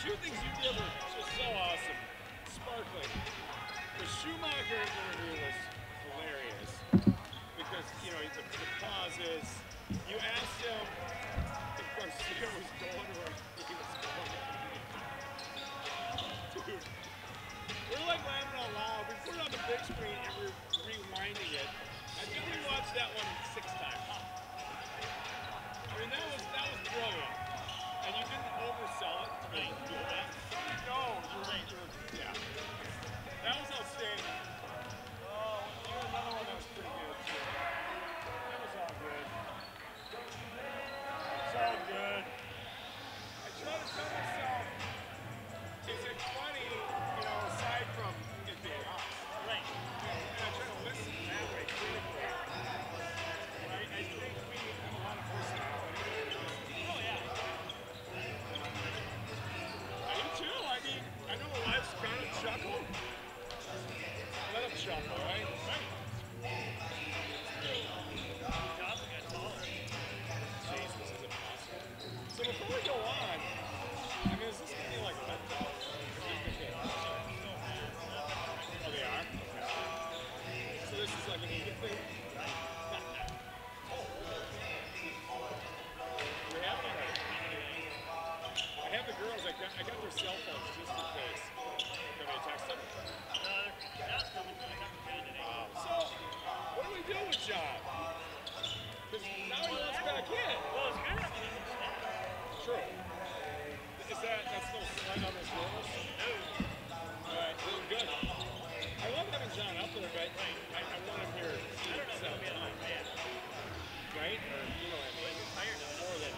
two things you did were just so awesome. Sparkling. The Schumacher interview was hilarious because, you know, the pauses. You asked him if Garcia was going where he was going. Dude, we're like laughing out loud. We put it on the big screen and we're rewinding it. I think we watched that one 6 times. I mean, that was brilliant. And you didn't oversell it. Right. No, you're right. Yeah. That was outstanding. Oh, here's another one that was pretty good, too. That was all good. It's all good. I try to tell myself, is it funny, you know, aside from it being off? Right. And I try to listen that way critically. Right? I think we have a lot of personality. Oh, yeah. I do too. I mean, I know the wife's kind of chuckle. Let him chuckle, right? Right. Jesus, is it possible? So before we go on, I mean, is this going to be like a wet dog? Oh, they are? Okay. So this is like an eating thing? We have it? I have the girls, I got their cell phones just in case. Can I text them? So, what do we do with John? Because now he wants back in. Well, it's good. True. That's no slight on his girls? No. Alright, good. I love having John up there, but I want him here. I don't know if he'll be on my man. Right? Or, you know what I mean? Tired of more than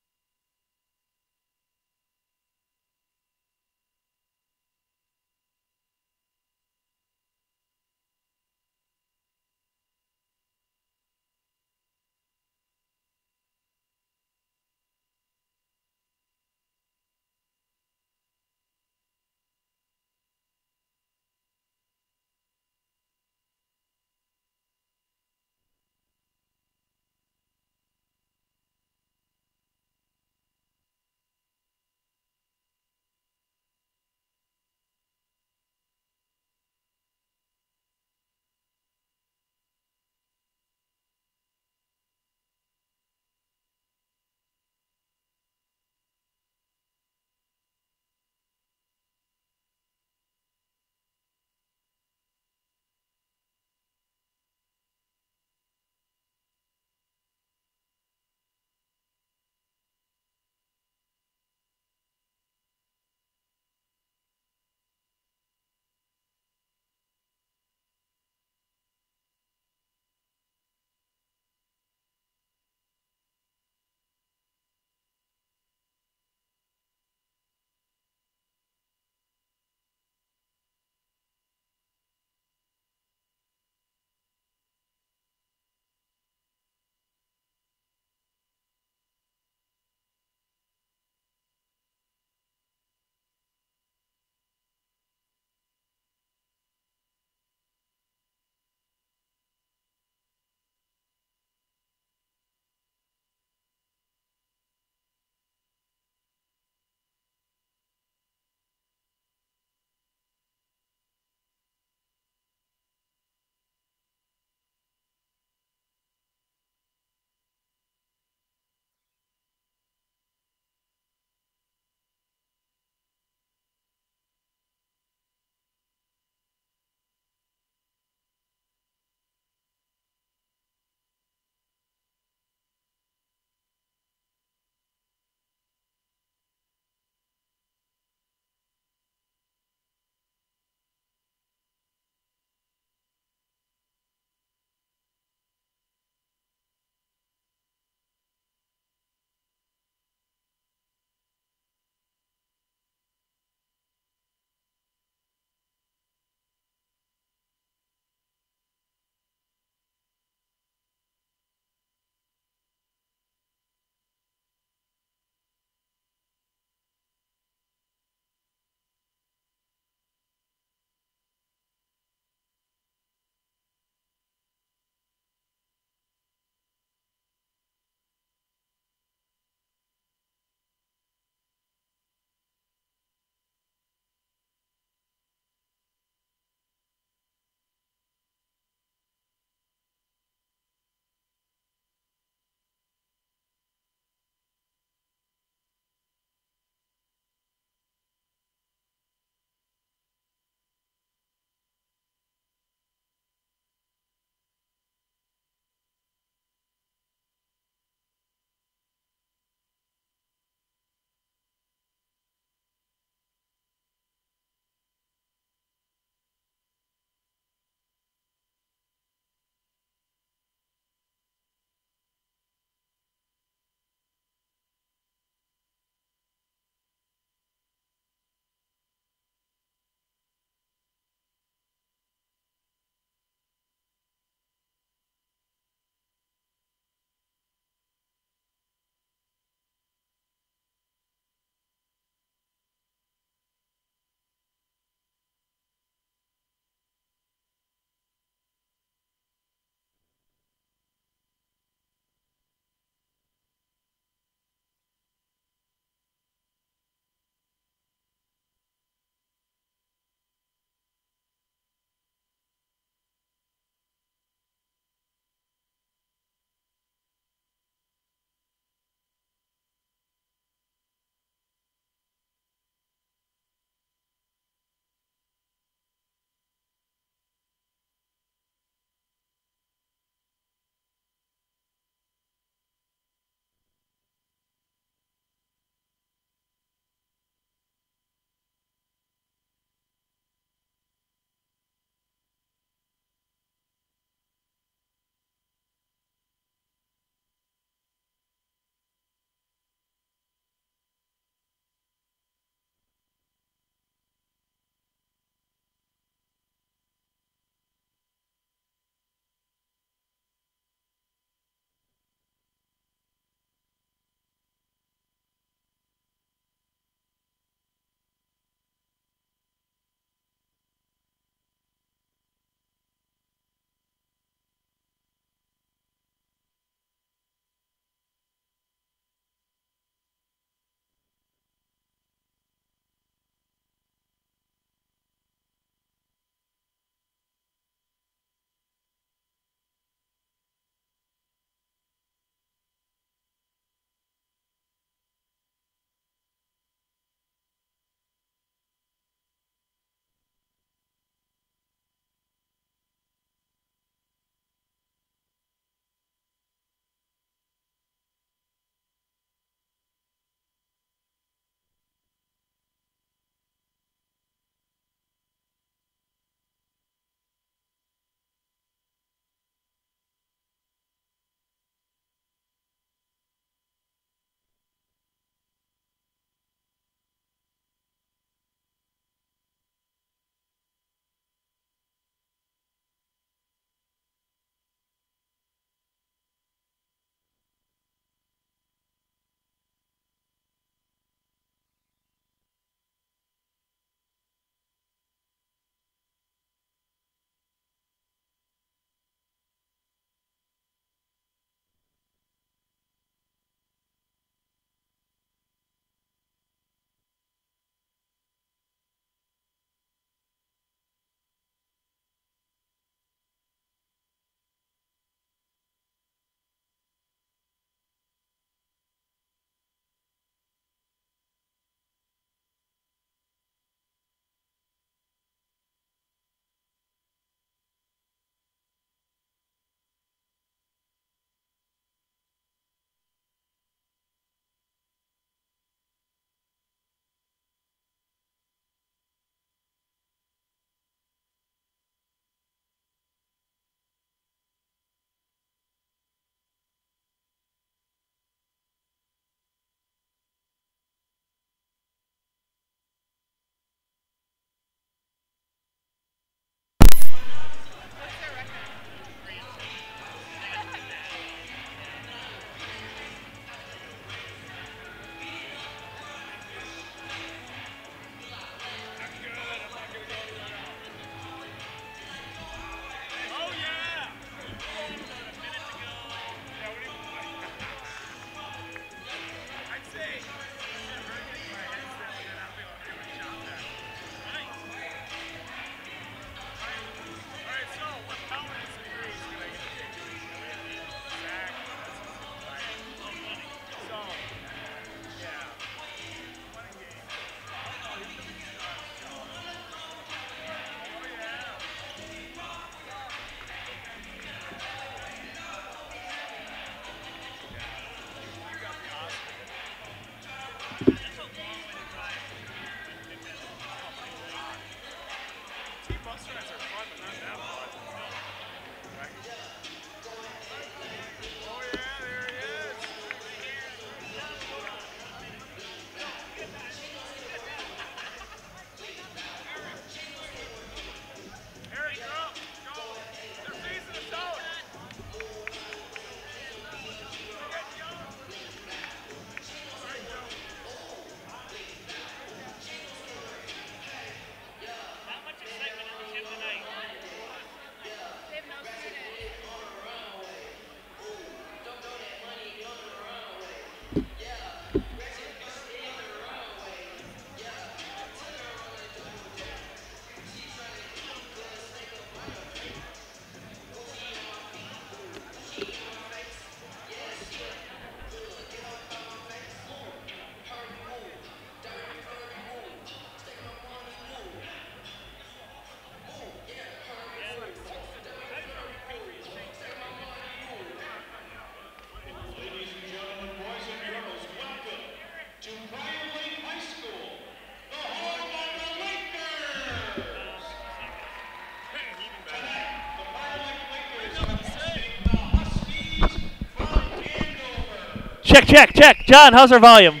Check, check, check. John, how's our volume?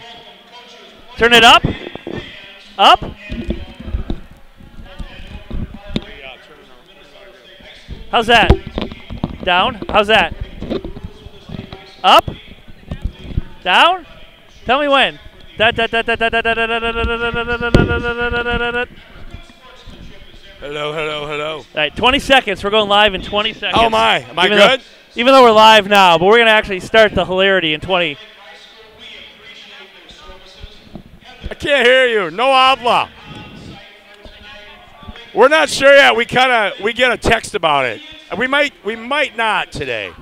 Turn it up. Up. How's that? Down. How's that? Up. Down. Tell me when. Hello, hello, hello. All right, 20 seconds. We're going live in 20 seconds. Oh, my. Am I good? Even though we're live now, but we're going to actually start the hilarity in 20. I can't hear you. No habla. We're not sure yet. We get a text about it. We might not today.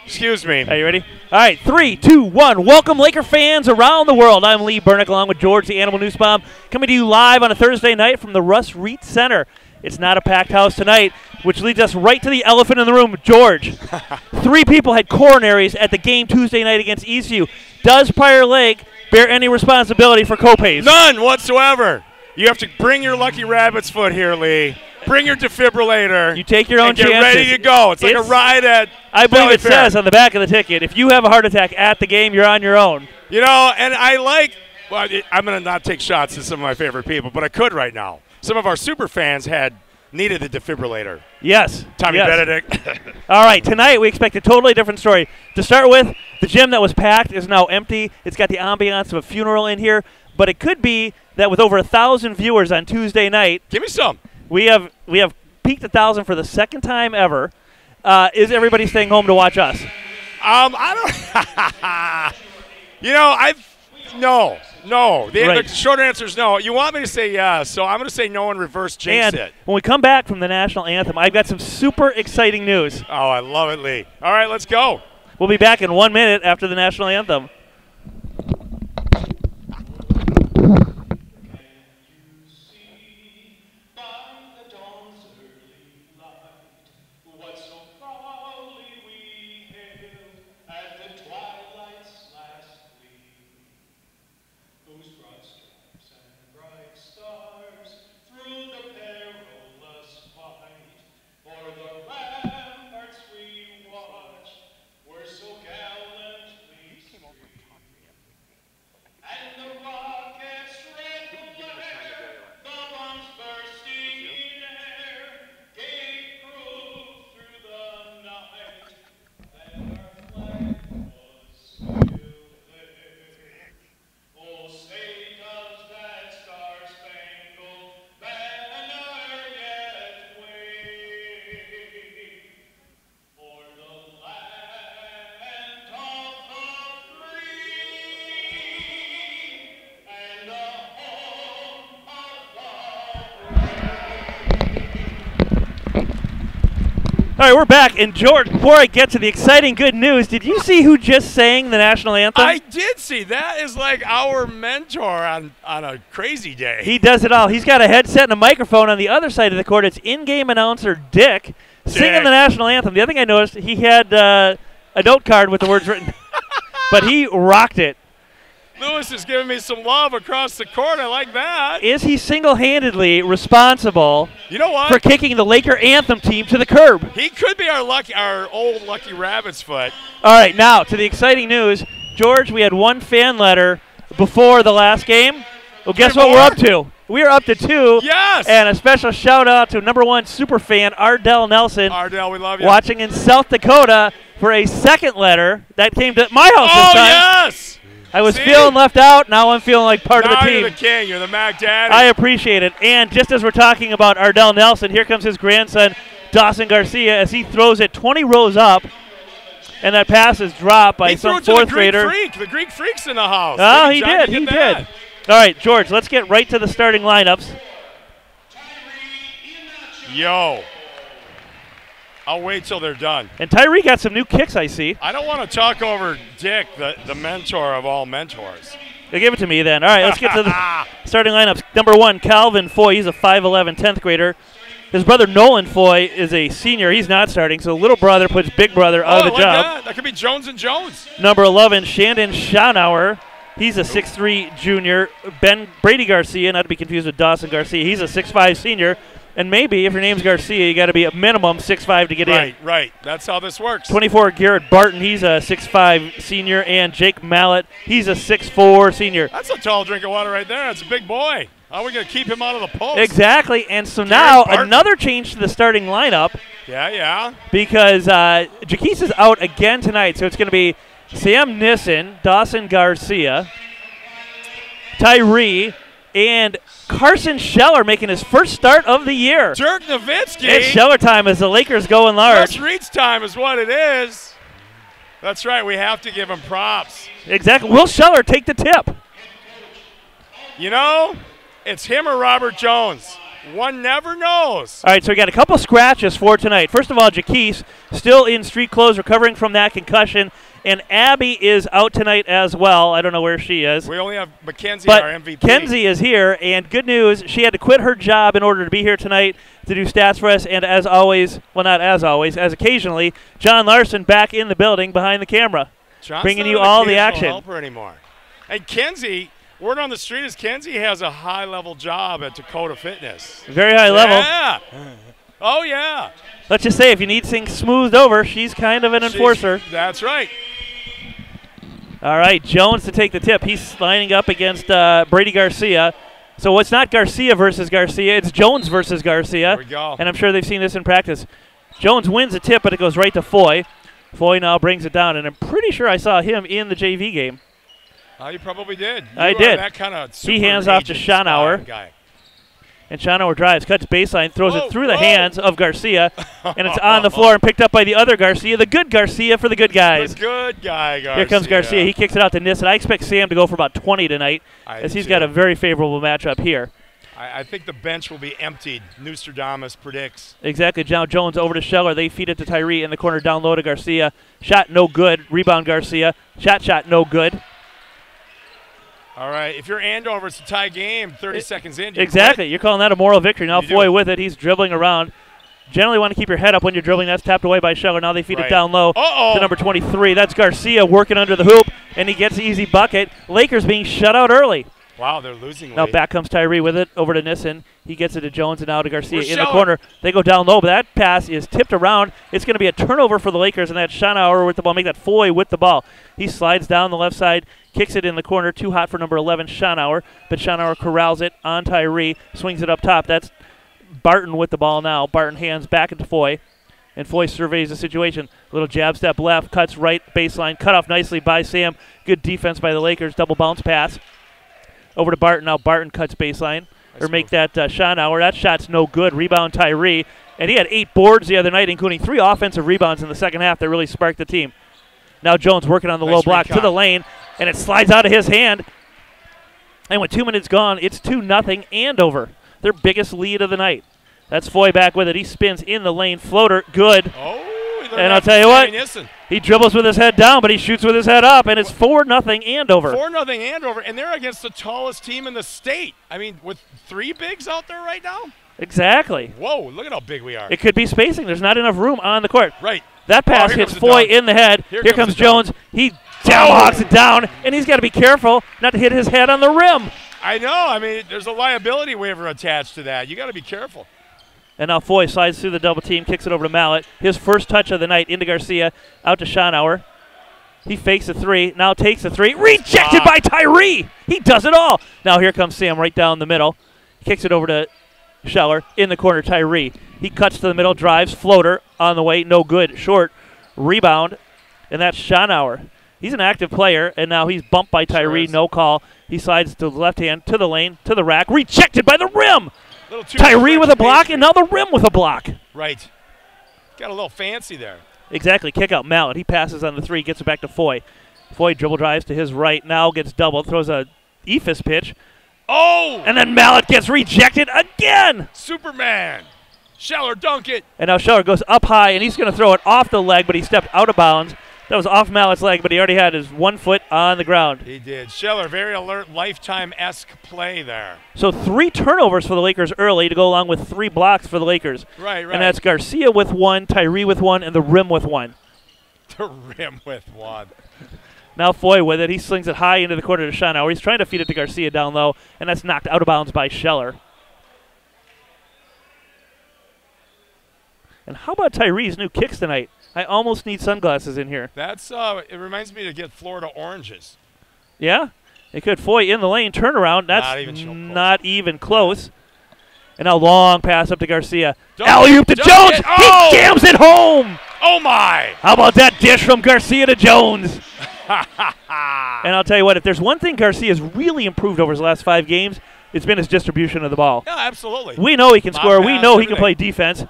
Excuse me. Are you ready? All right, 3, 2, 1. Welcome, Laker fans around the world. I'm Lee Bernick along with George, the Animal Newsbomb, coming to you live on a Thursday night from the Russ Reed Center. It's not a packed house tonight, which leads us right to the elephant in the room, George. 3 people had coronaries at the game Tuesday night against ECU. Does Prior Lake bear any responsibility for co-pays? None whatsoever. You have to bring your lucky rabbit's foot here, Lee. Bring your defibrillator. You take your own and get chances. ready to go. It's like a ride at I believe Valley it Fair. says on the back of the ticket, if you have a heart attack at the game, you're on your own. You know, and I like, well, I'm going to not take shots at some of my favorite people, but I could right now. Some of our super fans needed the defibrillator. Yes. Tommy yes. Benedict. All right, tonight we expect a totally different story. To start with, the gym that was packed is now empty. It's got the ambiance of a funeral in here, but it could be that with over 1,000 viewers on Tuesday night, Give me some. we have peaked 1,000 for the second time ever. Is everybody staying home to watch us? I don't. You know, no. The short answer is no. You want me to say yes, so I'm going to say no and reverse jinx And it. when we come back from the national anthem, I've got some super exciting news. Oh, I love it, Lee. All right, let's go. We'll be back in 1 minute after the national anthem. All right, we're back. And, George, before I get to the exciting good news, did you see who just sang the national anthem? I did see. That is like our mentor on a crazy day. He does it all. He's got a headset and a microphone on the other side of the court. It's in-game announcer Dick singing the national anthem. The other thing I noticed, he had a note card with the words written, but he rocked it. Lewis is giving me some love across the court. I like that. Is he single-handedly responsible You know what? for kicking the Laker anthem team to the curb? He could be our old Lucky Rabbit's foot. All right, now to the exciting news. George, we had one fan letter before the last game. Well, guess what we're up to? We are up to 2. Yes! And a special shout-out to #1 super fan Ardell Nelson. Ardell, we love you. Watching in South Dakota for a second letter that came to my house this time. Yes! I was See? feeling left out. Now I'm feeling like part of the Now team. you're the king. You're the Mac Daddy. I appreciate it. And just as we're talking about Ardell Nelson, here comes his grandson, Dawson Garcia, as he throws it 20 rows up. And that pass is dropped by some fourth grader. The Greek Freak's in the house. Oh, Maybe he John did. can He get that. did. All right, George, let's get right to the starting lineups. Yo. I'll wait till they're done. And Tyree got some new kicks, I see. I don't want to talk over Dick, the mentor of all mentors. They give it to me then. All right, let's get to the starting lineups. #1, Calvin Foy. He's a 5'11", 10th grader. His brother Nolan Foy is a senior. He's not starting, so little brother puts big brother out of the like job. That could be Jones and Jones. #11, Shandon Schonauer. He's a 6'3" junior. Brady Garcia, not to be confused with Dawson Garcia. He's a 6'5" senior. And maybe if your name's Garcia, you got to be a minimum 6'5" to get in. Right. That's how this works. 24, Garrett Barton. He's a 6'5" senior. And Jake Mallett. He's a 6'4" senior. That's a tall drink of water right there. That's a big boy. How are we going to keep him out of the post? Exactly. And so Garrett now Barton. another change to the starting lineup Yeah. because Jaquise is out again tonight. So it's going to be Sam Nissen, Dawson Garcia, Tyree, and Carson Scheller making his first start of the year. Dirk Nowitzki. It's Scheller time as the Lakers go in large. Just reach time is what it is. That's right. We have to give him props. Exactly. Will Scheller take the tip? You know, it's him or Robert Jones. One never knows. All right, so we got a couple scratches for tonight. First of all, Jaquise still in street clothes, recovering from that concussion. And Abby is out tonight as well. I don't know where she is. We only have Mackenzie, But our MVP. Kenzie is here, and good news, she had to quit her job in order to be here tonight to do stats for us. And as always, well, not as always, as occasionally, John Larson back in the building behind the camera, John's bringing not you an all the occasional action. helper anymore. And Kenzie, word on the street is Kenzie has a high-level job at Dakota Fitness. Very high level. Yeah. Oh, yeah. Let's just say if you need things smoothed over, she's kind of an enforcer. That's right. All right, Jones to take the tip. He's lining up against Brady Garcia. So it's not Garcia versus Garcia. It's Jones versus Garcia. There we go. And I'm sure they've seen this in practice. Jones wins the tip, but it goes right to Foy. Foy now brings it down, and I'm pretty sure I saw him in the JV game. Oh, you probably did. I You are did. That kind of He hands off to Schonauer. guy. And Schonauer drives, cuts baseline, throws it through the whoa. hands of Garcia, and it's on the floor and picked up by the other Garcia, the good Garcia for the good guys. The good guy, Garcia. Here comes Garcia. He kicks it out to Nissen. I expect Sam to go for about 20 tonight, as he's got a very favorable matchup here. I think the bench will be emptied. Nostradamus predicts. Exactly. Now Jones over to Scheller. They feed it to Tyree in the corner, down low to Garcia. Shot no good. Rebound Garcia. Shot no good. All right. If you're Andover, it's a tie game. 30 seconds in. Exactly. You're calling that a moral victory. Now You Foy do. with it. He's dribbling around. Generally want to keep your head up when you're dribbling. That's tapped away by Scheller. Now they feed it down low to number 23. That's Garcia working under the hoop, and he gets the easy bucket. Lakers being shut out early. Wow, they're losing. Now late. back comes Tyree with it over to Nissen. He gets it to Jones and now to Garcia Where's in the Scheller? corner. They go down low, but that pass is tipped around. It's going to be a turnover for the Lakers, and that's Schonauer with the ball. Make that Foy with the ball. He slides down the left side, kicks it in the corner. Too hot for number 11, Schonauer, but Schonauer corrals it on Tyree, swings it up top. That's Barton with the ball now. Barton hands back into Foy, and Foy surveys the situation. Little jab step left, cuts right, baseline, cut off nicely by Sam. Good defense by the Lakers, double bounce pass. Over to Barton. Now Barton cuts baseline. Or make that Schonauer. That shot's no good. Rebound Tyree. And he had 8 boards the other night, including 3 offensive rebounds in the second half that really sparked the team. Now Jones working on the low block to the lane, and it slides out of his hand. And with 2 minutes gone, it's 2-0 Andover. Their biggest lead of the night. That's Foy back with it. He spins in the lane. Floater, good. And I'll tell you what, he dribbles with his head down, but he shoots with his head up, and it's 4-0 Andover. 4-0 Andover, and they're against the tallest team in the state. I mean, with 3 bigs out there right now? Exactly. Whoa, look at how big we are. It could be spacing. There's not enough room on the court. Right. That pass here hits comes the Foy dunk. in the head. Here Here comes comes the Jones. He Tomahawks it down, and he's got to be careful not to hit his head on the rim. I know. I mean, there's a liability waiver attached to that. You got to be careful. And now Foy slides through the double team, kicks it over to Mallet. His first touch of the night into Garcia, out to Schonauer. He fakes a three, now takes a three. Rejected by Tyree. He does it all. Now here comes Sam right down the middle. Kicks it over to Scheller. In the corner, Tyree. He cuts to the middle, drives, floater on the way, no good. Short rebound, and that's Schonauer. He's an active player, and now he's bumped by Tyree, no call. He slides to the left hand, to the lane, to the rack. Rejected by the rim. Tyree with a block, and now the rim with a block. Right. Got a little fancy there. Exactly. Kick out Mallet. He passes on the three, gets it back to Foy. Foy dribble drives to his right, now gets doubled, throws a Ephus pitch. Oh! And then Mallet gets rejected again. Superman. Scheller, dunk it. And now Scheller goes up high, and he's going to throw it off the leg, but he stepped out of bounds. That was off Mallet's leg, but he already had his 1 foot on the ground. He did. Scheller, very alert, Lifetime-esque play there. So 3 turnovers for the Lakers early to go along with 3 blocks for the Lakers. Right. And that's Garcia with 1, Tyree with 1, and the rim with 1. The rim with 1. Now Foy with it. He slings it high into the corner to Schonauer. He's trying to feed it to Garcia down low, and that's knocked out of bounds by Scheller. And how about Tyree's new kicks tonight? I almost need sunglasses in here. That's it reminds me to get Florida oranges. Yeah? They could. Foy in the lane, turnaround. That's not even close. And a long pass up to Garcia. Alley-oop to Jones. Oh! He jams it home. Oh, my. How about that dish from Garcia to Jones? And I'll tell you what, if there's one thing Garcia's really improved over his last 5 games, it's been his distribution of the ball. Yeah, absolutely. We know he can score. We know he can play defense.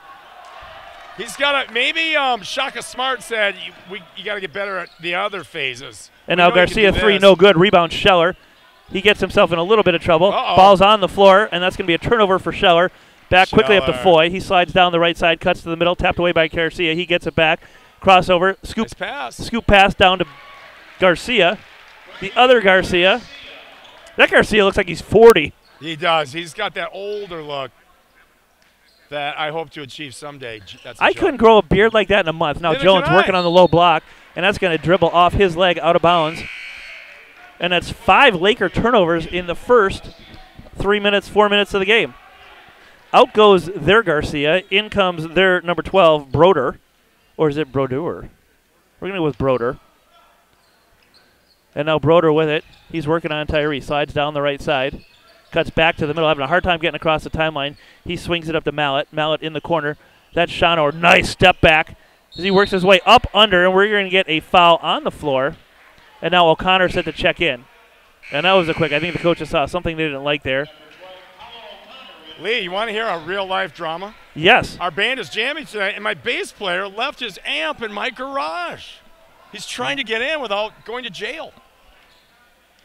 He's got to maybe Shaka Smart said you got to get better at the other phases. And now Garcia 3, no good. Rebound Scheller. He gets himself in a little bit of trouble. Ball's on the floor, and that's going to be a turnover for Scheller. Back quickly up to Foy. He slides down the right side, cuts to the middle, tapped away by Garcia. He gets it back. Crossover, scoop pass down to Garcia. The other Garcia. That Garcia looks like he's 40. He does. He's got that older look that I hope to achieve someday. I couldn't grow a beard like that in a month. Now Jones working on the low block, and that's going to dribble off his leg out of bounds. And that's 5 Laker turnovers in the first 4 minutes of the game. Out goes their Garcia. In comes their number 12, Broder. Or is it Brodeur? We're going to go with Broder. And now Broder with it. He's working on Tyree. Slides down the right side. Cuts back to the middle, having a hard time getting across the timeline. He swings it up to Mallet. Mallet in the corner. That's Schonauer. Nice step back as he works his way up under, and we're going to get a foul on the floor. And now O'Connor set to check in. And that was a quick. I think the coaches saw something they didn't like there. Lee, you want to hear a real-life drama? Yes. Our band is jamming tonight, and my bass player left his amp in my garage. He's trying to get in without going to jail.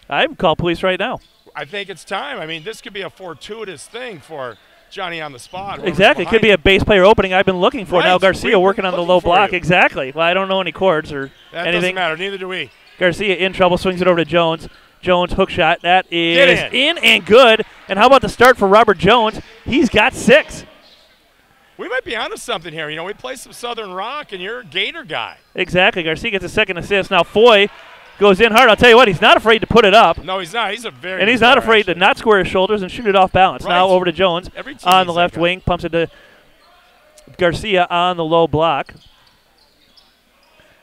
I'd call police right now. I think it's time. I mean, this could be a fortuitous thing for Johnny on the spot. Exactly. It could be a bass player opening I've been looking for. Right. Now Garcia working on the low block. Exactly. Well, I don't know any chords or that anything. Doesn't matter. Neither do we. Garcia in trouble, swings it over to Jones. Jones hook shot. That is in and good. And how about the start for Robert Jones? He's got 6. We might be onto something here. You know, we play some Southern rock, and you're a Gator guy. Exactly. Garcia gets a second assist. Now Foy goes in hard. I'll tell you what, he's not afraid to put it up. No, he's not. He's a very And he's not afraid to not square his shoulders and shoot it off balance. Right. Now over to Jones on the left wing. Pumps it to Garcia on the low block.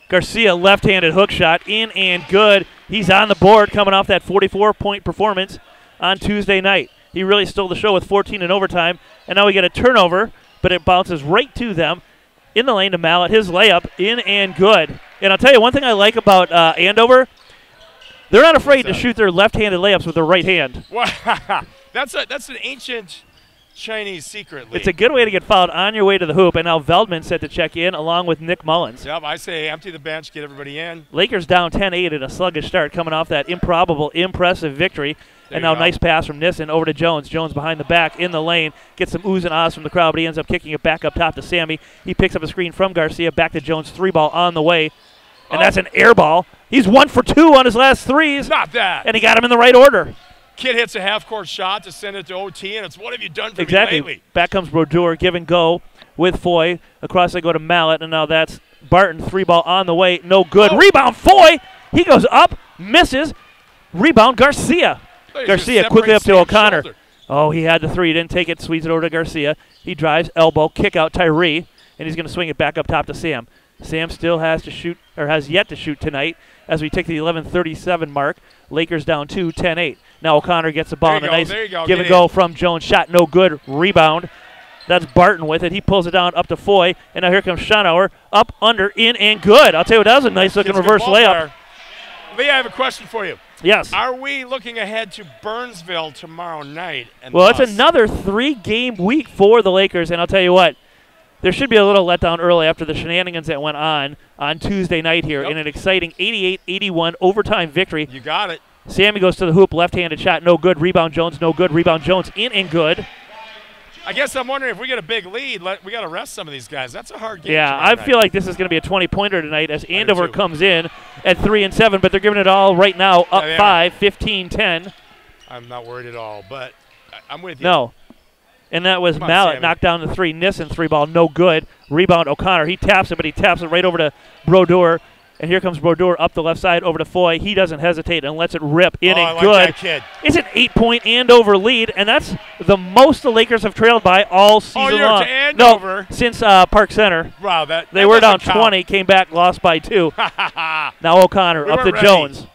Garcia left-handed hook shot, in and good. He's on the board coming off that 44-point performance on Tuesday night. He really stole the show with 14 in overtime. And now we get a turnover, but it bounces right to them. In the lane to Mallet, his layup, in and good. And I'll tell you one thing I like about Andover, they're not afraid to shoot their left-handed layups with their right hand. That's an ancient Chinese secret, Lee. It's a good way to get fouled on your way to the hoop. And now Veldman set to check in along with Nick Mullins. Yep, I say empty the bench, get everybody in. Lakers down 10-8 in a sluggish start coming off that impressive victory. And now nice pass from Nissen over to Jones. Jones behind the back in the lane. Gets some oohs and ahs from the crowd, but he ends up kicking it back up top to Sammy. He picks up a screen from Garcia. Back to Jones. 3-ball on the way. And that's an air ball. He's 1 for 2 on his last threes. Not that. And he got him in the right order. Kid hits a half-court shot to send it to OT, and it's what have you done for me lately? Back comes Brodeur, give and go with Foy. Across they go to Mallet, and now that's Barton. 3-ball on the way. No good. Rebound, Foy. He goes up, misses. Rebound, Garcia. Garcia quickly up to O'Connor. Oh, he had the three. He didn't take it. Sweeps it over to Garcia. He drives, elbow, kick out Tyree, and he's going to swing it back up top to Sam. Sam still has to shoot, or has yet to shoot tonight as we take the 11:37 mark. Lakers down 2, 10-8. Now O'Connor gets the ball in a nice give and go from Jones. Shot no good. Rebound. That's Barton with it. He pulls it down up to Foy, and now here comes Schonauer. Up, under, in, and good. I'll tell you what, that was a nice-looking reverse layup. Lee, I have a question for you. Yes. Are we looking ahead to Burnsville tomorrow night? Well, it's another 3-game week for the Lakers, and I'll tell you what, there should be a little letdown early after the shenanigans that went on Tuesday night here in an exciting 88-81 overtime victory. You got it. Sammy goes to the hoop, left-handed shot, no good. Rebound Jones, no good. Rebound Jones, in and good. I guess I'm wondering if we get a big lead, we got to rest some of these guys. That's a hard game. Yeah, I feel like this is going to be a 20-pointer tonight as Andover comes in at 3-7, but they're giving it all right now, up 5, 15-10. I'm not worried at all, but I'm with you. No. And that was Mallet, knocked down the three. Nissen, three ball, no good. Rebound O'Connor. He taps it, but he taps it right over to Brodeur. And here comes Brodeur up the left side over to Foy. He doesn't hesitate and lets it rip in and good. Like that kid. It's an 8-point Andover lead, and that's the most the Lakers have trailed by all season long. To Andover. No, since Park Center. Wow, they were down 20, came back, lost by 2. Now O'Connor up to Jones.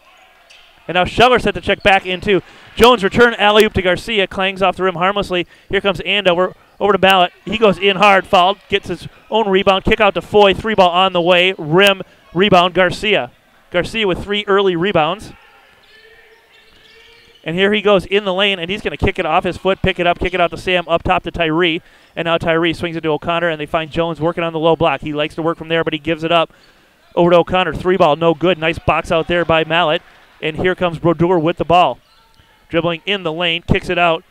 And now Scheller set the check back in two. Jones return alley-oop to Garcia, clangs off the rim harmlessly. Here comes Andover over to Mallet. He goes in hard, fouled, gets his own rebound, kick out to Foy, 3-ball on the way, rim. Rebound, Garcia. Garcia with 3 early rebounds. And here he goes in the lane, and he's going to kick it off his foot, pick it up, kick it out to Sam, up top to Tyree. And now Tyree swings it to O'Connor, and they find Jones working on the low block. He likes to work from there, but he gives it up over to O'Connor. 3-ball, no good. Nice box out there by Mallet. And here comes Brodeur with the ball. Dribbling in the lane, kicks it out.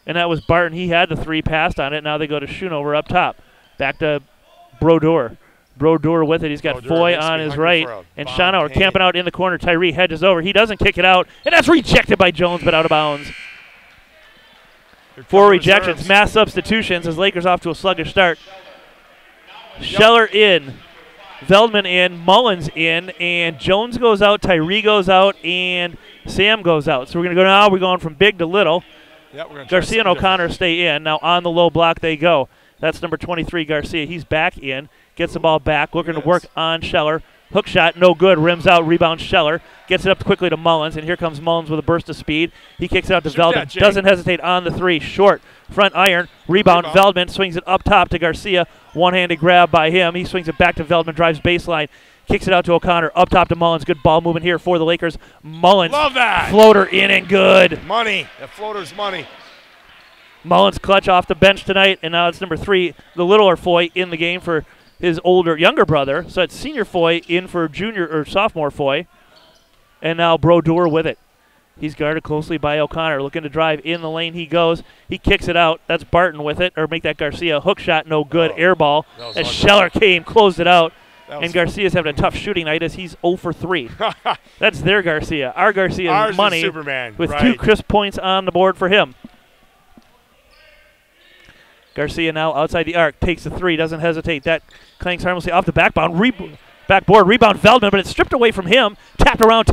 And that was Barton. He had the 3, passed on it. Now they go to Schoonover up top. Back to Brodeur. Brodeur with it. He's got Foy on his right. And Schonauer camping out in the corner. Tyree hedges over. He doesn't kick it out. And that's rejected by Jones, but out of bounds. 4 rejections. Mass substitutions as Lakers off to a sluggish start. Scheller in. Veldman in. Mullins in. And Jones goes out. Tyree goes out. And Sam goes out. So we're going to go now. We're going from big to little. Yep, Garcia and O'Connor stay in. Now on the low block they go. That's number 23, Garcia. He's back in. Gets the ball back. Looking to work on Scheller. Hook shot, no good. Rims out. Rebound Scheller. Gets it up quickly to Mullins. And here comes Mullins with a burst of speed. He kicks it out to Veldman. Doesn't hesitate on the 3. Short. Front iron. Rebound. Veldman swings it up top to Garcia. One-handed grab by him. He swings it back to Veldman. Drives baseline. Kicks it out to O'Connor. Up top to Mullins. Good ball movement here for the Lakers. Mullins. Love that. Floater in and good. Money. That floater's money. Mullins clutch off the bench tonight, and now it's number 3, the littler Foy, in the game for his younger brother. So it's senior Foy in for junior or sophomore Foy, and now Brodeur with it. He's guarded closely by O'Connor, looking to drive in the lane. He goes. He kicks it out. That's Barton with it, or make that Garcia. Hook shot, no good. Air ball as Scheller came, closed it out. And Garcia's having a tough shooting night as he's 0 for 3. That's their Garcia. Our Garcia is money Superman, with 2 crisp points on the board for him. Garcia now outside the arc, takes the 3, doesn't hesitate. That clangs harmlessly off the backboard. Rebound Veldman, but it's stripped away from him. Tapped around,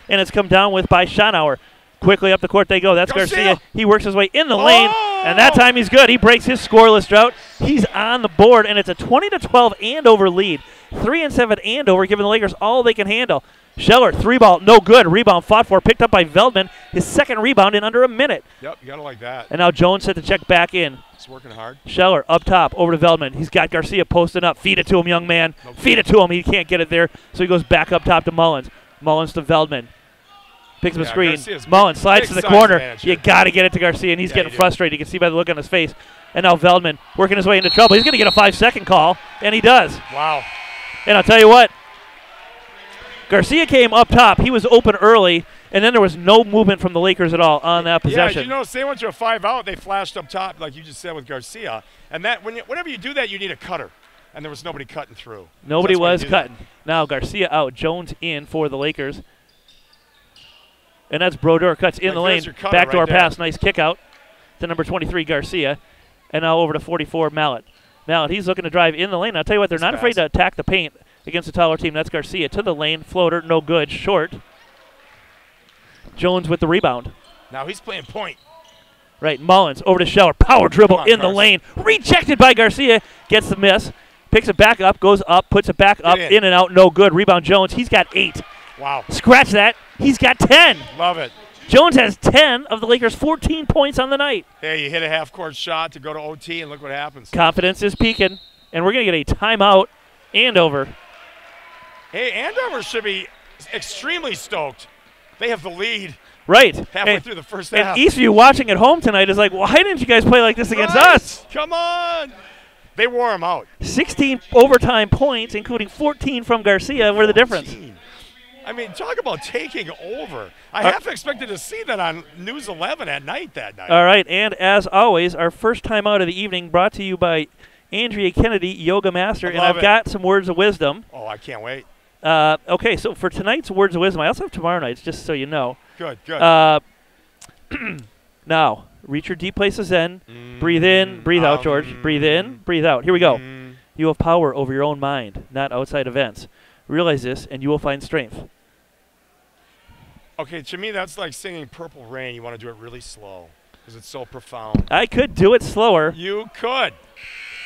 and it's come down with by Schonauer. Quickly up the court they go. That's Garcia. He works his way in the lane, and that time he's good. He breaks his scoreless drought. He's on the board, and it's a 20-12 Andover lead. 3-7 Andover, giving the Lakers all they can handle. Scheller, 3-ball, no good. Rebound fought for, picked up by Veldman. His second rebound in under a minute. Yep, you got to like that. And now Jones set the check back in. He's working hard. Scheller up top, over to Veldman. He's got Garcia posting up. Feed it to him, young man. Feed it to him. He can't get it there, so he goes back up top to Mullins. Mullins to Veldman. Picks up a screen. Mullins slides to the corner. You got to get it to Garcia, and he's getting frustrated. You can see by the look on his face. And now Veldman working his way into trouble. He's going to get a 5-second call, and he does. Wow. And I'll tell you what, Garcia came up top. He was open early, and then there was no movement from the Lakers at all on that possession. Yeah, you notice they went to a 5-out. They flashed up top, like you just said with Garcia. And that whenever you do that, you need a cutter. And there was nobody cutting through. Nobody was cutting. Now Garcia out. Jones in for the Lakers. And that's Brodeur cuts in the lane. Backdoor pass. Nice kick out to number 23, Garcia. And now over to 44, Mallet. Mallet, he's looking to drive in the lane. I'll tell you what, they're not afraid to attack the paint. against the taller team. That's Garcia to the lane. Floater, no good. Short. Jones with the rebound. Now he's playing point. Right, Mullins over to Scheller. Power dribble on, in the lane. Rejected by Garcia. Gets the miss. Picks it back up, goes up, puts it back up, in and out, no good. Rebound Jones. He's got 8. Wow. Scratch that. He's got 10. Love it. Jones has 10 of the Lakers' 14 points on the night. Hey, you hit a half-court shot to go to OT, and look what happens. Confidence is peaking, and we're going to get a timeout. Andover. Hey, Andover should be extremely stoked. They have the lead. Right. Halfway through the first half. And Eastview watching at home tonight is like, why didn't you guys play like this against us? Come on. They wore them out. 16 overtime points, including 14 from Garcia, were the difference. I mean, talk about taking over. I half expected to see that on News 11 at night that night. All right, and as always, our first time out of the evening brought to you by Andrea Kennedy, Yoga Master, and I've got some words of wisdom. Oh, I can't wait. Okay, so for tonight's words of wisdom, I also have tomorrow night's, just so you know. Good, good. Now, reach your deep place of Zen. Breathe in, breathe out, George. Breathe in, breathe out. Here we go. You have power over your own mind, not outside events. Realize this, and you will find strength. Okay, to me, that's like singing Purple Rain. You want to do it really slow because it's so profound. I could do it slower. You could.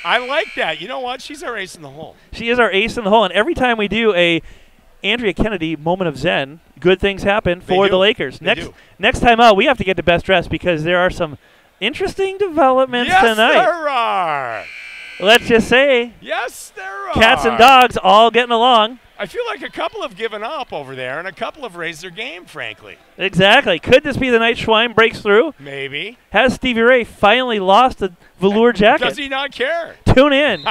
I like that. You know what? She's our ace in the hole. She is our ace in the hole, and every time we do a Andrea Kennedy moment of Zen, good things happen for the Lakers. Next time out, we have to get to best dressed because there are some interesting developments tonight. Yes, there are. Let's just say. Yes, there are. Cats and dogs all getting along. I feel like a couple have given up over there, and a couple have raised their game, frankly. Exactly. Could this be the night Schwein breaks through? Maybe. Has Stevie Ray finally lost the velour jacket? Does he not care? Tune in.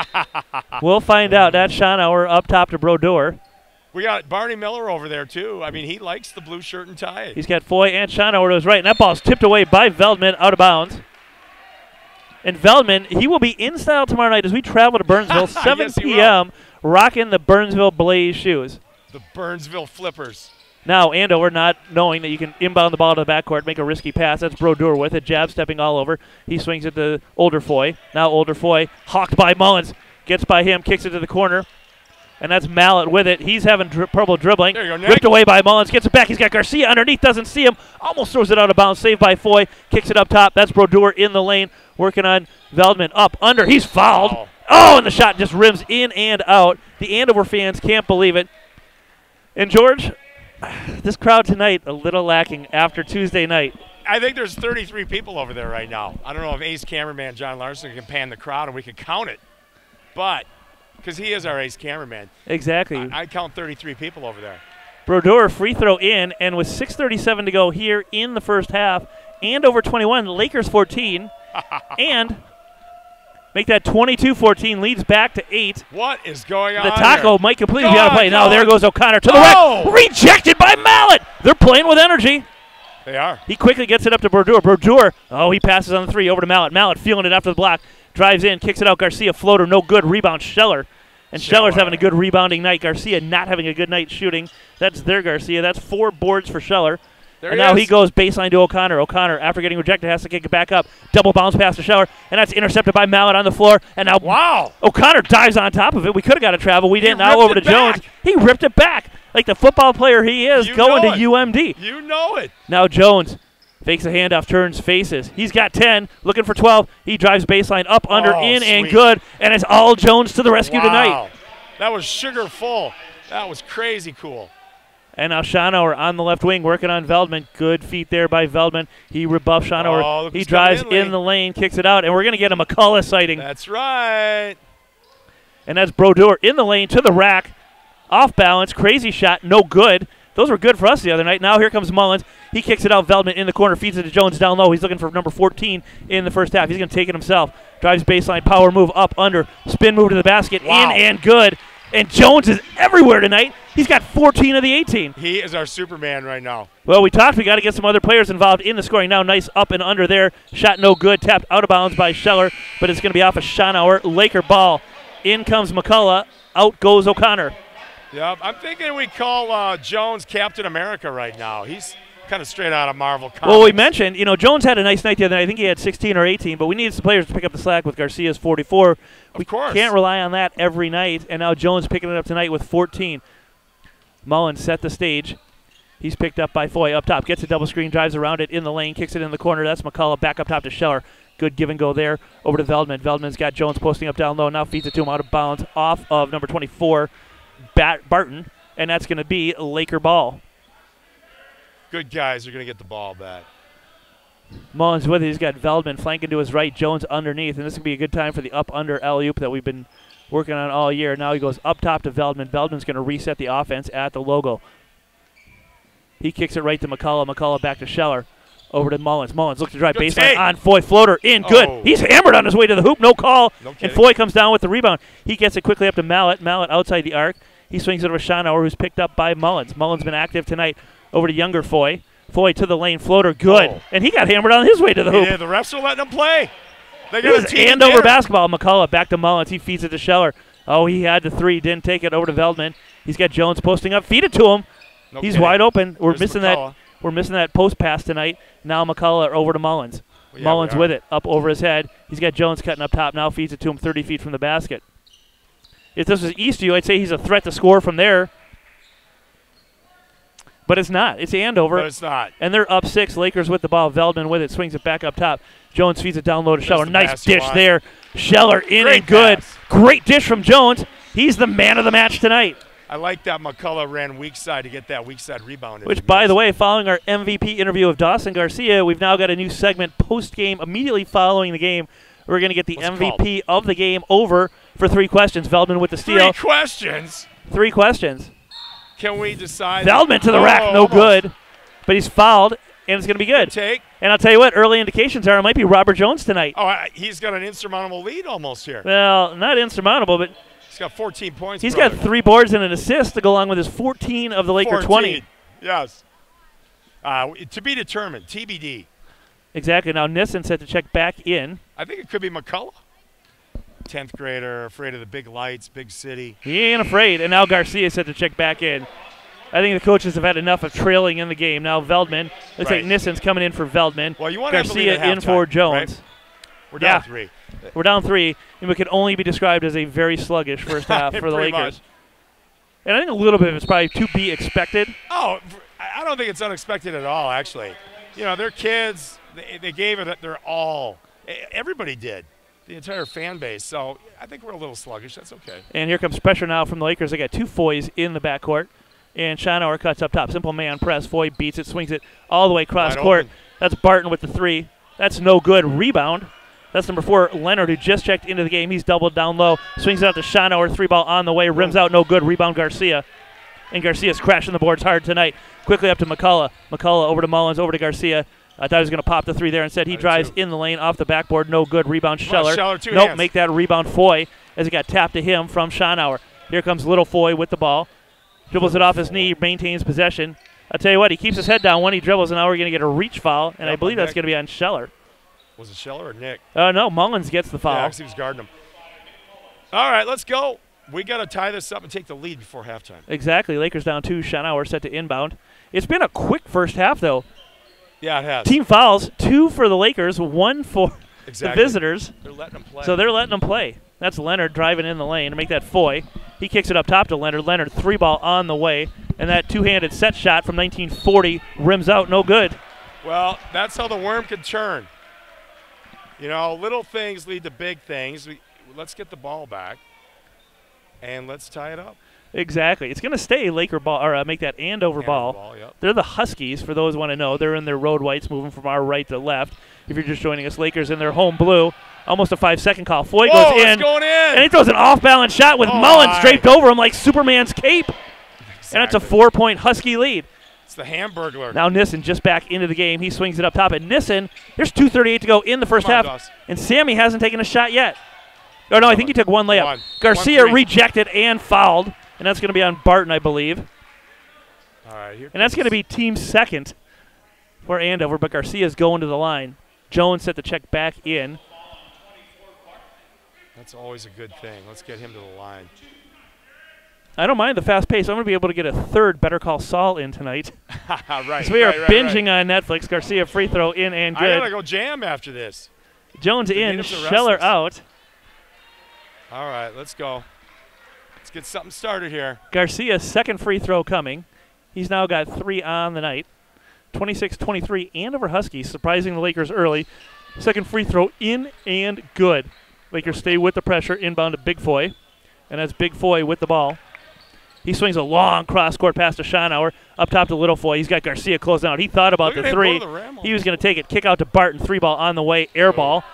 We'll find out. That's Schonauer up top to Brodeur. We got Barney Miller over there, too. I mean, he likes the blue shirt and tie. He's got Foy and Schonauer to his right, and that ball's tipped away by Veldman out of bounds. And Veldman, he will be in style tomorrow night as we travel to Burnsville, 7 Yes, p.m., rocking the Burnsville Blaze shoes. The Burnsville Flippers. Now, Andover not knowing that you can inbound the ball to the backcourt, make a risky pass. That's Brodeur with it, jab stepping all over. He swings it to Older Foy. Now Older Foy, hawked by Mullins, gets by him, kicks it to the corner. And that's Mallet with it. He's having trouble dribbling. There you go, Nick. Ripped away by Mullins. Gets it back. He's got Garcia underneath. Doesn't see him. Almost throws it out of bounds. Saved by Foy. Kicks it up top. That's Brodeur in the lane. Working on Veldman. Up, under. He's fouled. Oh, and the shot just rims in and out. The Andover fans can't believe it. And, George, this crowd tonight a little lacking after Tuesday night. I think there's 33 people over there right now. I don't know if ace cameraman John Larson can pan the crowd and we can count it. But because he is our ace cameraman. Exactly. I count 33 people over there. Brodeur free throw in, and with 6:37 to go here in the first half, Andover 21, Lakers 14, and make that 22-14 leads back to 8. What is going on The taco here? might completely be out of play. Now there goes O'Connor to the Oh! rack. Rejected by Mallet. They're playing with energy. They are. He quickly gets it up to Brodeur. Brodeur, he passes on the 3 over to Mallet. Mallet feeling it after the block. Drives in, kicks it out. Garcia floater, no good. Rebound, Scheller. And Scheller's having a good rebounding night. Garcia not having a good night shooting. That's their Garcia. That's 4 boards for Scheller. And now he goes baseline to O'Connor. O'Connor, after getting rejected, has to kick it back up. Double bounce pass to Scheller, and that's intercepted by Mallet on the floor. And now O'Connor dives on top of it. We could have got a travel. We didn't. Now over to Jones. He ripped it back like the football player he is, going to UMD. You know it. Now Jones fakes a handoff, turns, faces. He's got 10, looking for 12. He drives baseline, up, under, in, and good. And it's all Jones to the rescue tonight. That was sugar full. That was crazy cool. And now Schonauer on the left wing working on Veldman. Good feet there by Veldman. He rebuffs Schonauer. He drives in the lane, kicks it out, and we're going to get a McCullough sighting. That's right. And that's Brodeur in the lane to the rack. Off balance, crazy shot, no good. Those were good for us the other night. Now here comes Mullins. He kicks it out. Veldman in the corner, feeds it to Jones down low. He's looking for number 14 in the first half. He's going to take it himself. Drives baseline, power move, up, under, spin move to the basket, in and good. And Jones is everywhere tonight. He's got 14 of the 18. He is our Superman right now. Well, we talked. We got to get some other players involved in the scoring. Now nice up and under there. Shot no good. Tapped out of bounds by Scheller, but it's going to be off of Schonauer. Laker ball. In comes McCullough. Out goes O'Connor. Yep, I'm thinking we call Jones Captain America right now. He's kind of straight out of Marvel Comics. Well, we mentioned, Jones had a nice night the other night. I think he had 16 or 18, but we needed some players to pick up the slack with Garcia's 44. Of course. Can't rely on that every night, and now Jones picking it up tonight with 14. Mullins set the stage. He's picked up by Foy up top. Gets a double screen, drives around it in the lane, kicks it in the corner. That's McCullough back up top to Scheller. Good give and go there. Over to Veldman. Veldman's got Jones posting up down low. Now feeds it to him out of bounds off of number 24, Barton, and that's going to be a Laker ball. Good guys are going to get the ball back. Mullins with it. He's got Veldman flanking to his right. Jones underneath, and this is going to be a good time for the up-under alley-oop that we've been working on all year. Now he goes up top to Veldman. Veldman's going to reset the offense at the logo. He kicks it right to McCullough. McCullough back to Scheller. Over to Mullins. Mullins looks to drive Good baseline take. on Foy. Floater in. Good. Oh. He's hammered on his way to the hoop. No call. No And kidding. Foy comes down with the rebound. He gets it quickly up to Mallet. Mallet outside the arc. He swings it over to Schonauer, who's picked up by Mullins. Mullins been active tonight. Over to younger Foy. Foy to the lane. Floater. Good. Oh. And he got hammered on his way to the hoop. Yeah, the refs are letting him play. They It got a was team Andover dinner. basketball. McCullough back to Mullins. He feeds it to Scheller. Oh, he had the three. Didn't take it. Over to Veldman. He's got Jones posting up. Feed it to him. No He's kidding. wide open. We're There's missing McCullough. that. We're missing that post pass tonight. Now McCullough over to Mullins. Well, yeah, Mullins we are. with it up over his head. He's got Jones cutting up top. Now feeds it to him 30 feet from the basket. If this was Eastview, I'd say he's a threat to score from there. But it's not. It's Andover. But it's not. And they're up 6. Lakers with the ball. Veldman with it. Swings it back up top. Jones feeds it down low to Scheller. the Nice pass you dish want. there. Scheller in Great and good. pass. Great dish from Jones. He's the man of the match tonight. I like that McCullough ran weak side to get that weak side rebound. Which, by the way, following our MVP interview of Dawson Garcia, we've now got a new segment post-game, immediately following the game. We're going to get the What's it MVP of the game over for 3 questions. Veldman with the steal. 3 questions. 3 questions. Can we decide? Veldman to the rack, no almost. good. But he's fouled, and it's going to be good. Take. And I'll tell you what, early indications are it might be Robert Jones tonight. Oh, he's got an insurmountable lead almost here. Well, not insurmountable, but He's got 14 points. he's brother. got 3 boards and an assist to go along with his 14 of the Laker 14. 20. Yes. To be determined. TBD. Exactly. Now Nissen set to check back in. I think it could be McCullough. 10th grader, afraid of the big lights, big city. He ain't afraid. And now Garcia set to check back in. I think the coaches have had enough of trailing in the game. Now Veldman. Looks like Right. Nissen's coming in for Veldman. Well, you want to have the lead Garcia at in for halftime, Jones. right? We're down Yeah. 3. We're down 3, and we can only be described as a very sluggish first half for the Pretty Lakers. much. And I think a little bit of it's probably to be expected. Oh, I don't think it's unexpected at all, actually. You know, they're kids. They gave it their all. Everybody did. The entire fan base. So I think we're a little sluggish. That's okay. And here comes pressure now from the Lakers. They got 2 Foys in the backcourt. And Schonauer cuts up top. Simple man press. Foy beats it, swings it all the way across Wide court. open. That's Barton with the 3. That's no good. Rebound. That's number 4, Leonard, who just checked into the game. He's doubled down low. Swings it out to Schonauer. 3-ball on the way. Rims out, no good. Rebound Garcia. And Garcia's crashing the boards hard tonight. Quickly up to McCullough. McCullough over to Mullins, over to Garcia. I thought he was going to pop the 3 there. Instead, he drives in the lane off the backboard. No good. Rebound Scheller. Scheller, 2 Nope, hands. make that rebound Foy as it got tapped to him from Schonauer. Here comes little Foy with the ball. Dribbles it off his knee, maintains possession. I'll tell you what, he keeps his head down when he dribbles, and now we're going to get a reach foul, and I believe that's going to be on Scheller. Was it Scheller or Nick? No, Mullins gets the foul. Yeah, actually he was guarding him. All right, let's go. We got to tie this up and take the lead before halftime. Exactly. Lakers down 2. Schonauer set to inbound. It's been a quick first half, though. Yeah, it has. Team fouls, 2 for the Lakers, 1 for the visitors. They're letting them play. So they're letting them play. That's Leonard driving in the lane to make that Foy. He kicks it up top to Leonard. Leonard, 3-ball on the way. And that 2-handed set shot from 1940 rims out, no good. Well, that's how the worm can turn. You know, little things lead to big things. Let's get the ball back, and let's tie it up. Exactly. It's going to stay Laker ball, or make that Andover ball. Yep. They're the Huskies, for those who want to know. They're in their road whites, moving from our right to left. If you're just joining us, Lakers in their home blue. Almost a 5-second call. Foy Whoa, goes in. it's going in. And he throws an off-balance shot with Oh, Mullins my. draped over him like Superman's cape. Exactly. And it's a 4-point Husky lead. It's the Hamburglar. Now Nissen just back into the game. He swings it up top. And Nissen, there's 2:38 to go in the first Come on, half. Gus. And Sammy hasn't taken a shot yet. Oh, no, I think he took 1 layup. One. Garcia 1-3. rejected and fouled. And that's going to be on Barton, I believe. All right, here And that's going to comes- be team second for Andover. But Garcia's going to the line. Jones set the check back in. That's always a good thing. Let's get him to the line. I don't mind the fast pace. I'm going to be able to get a third Better Call Saul in tonight. Right. So we are binging on Netflix. Garcia free throw in and good. I got to go jam after this. Jones in, Scheller out. All right, let's go. Let's get something started here. Garcia's second free throw coming. He's now got 3 on the night. 26-23, Andover Huskies surprising the Lakers early. Second free throw in and good. Lakers stay with the pressure, inbound to Big Foy. And that's Big Foy with the ball. He swings a long cross-court pass to Schonauer. Up top to Little Foy. He's got Garcia closing out. He thought about the three. He was going to take it. Kick out to Barton. 3-ball on the way. Air ball.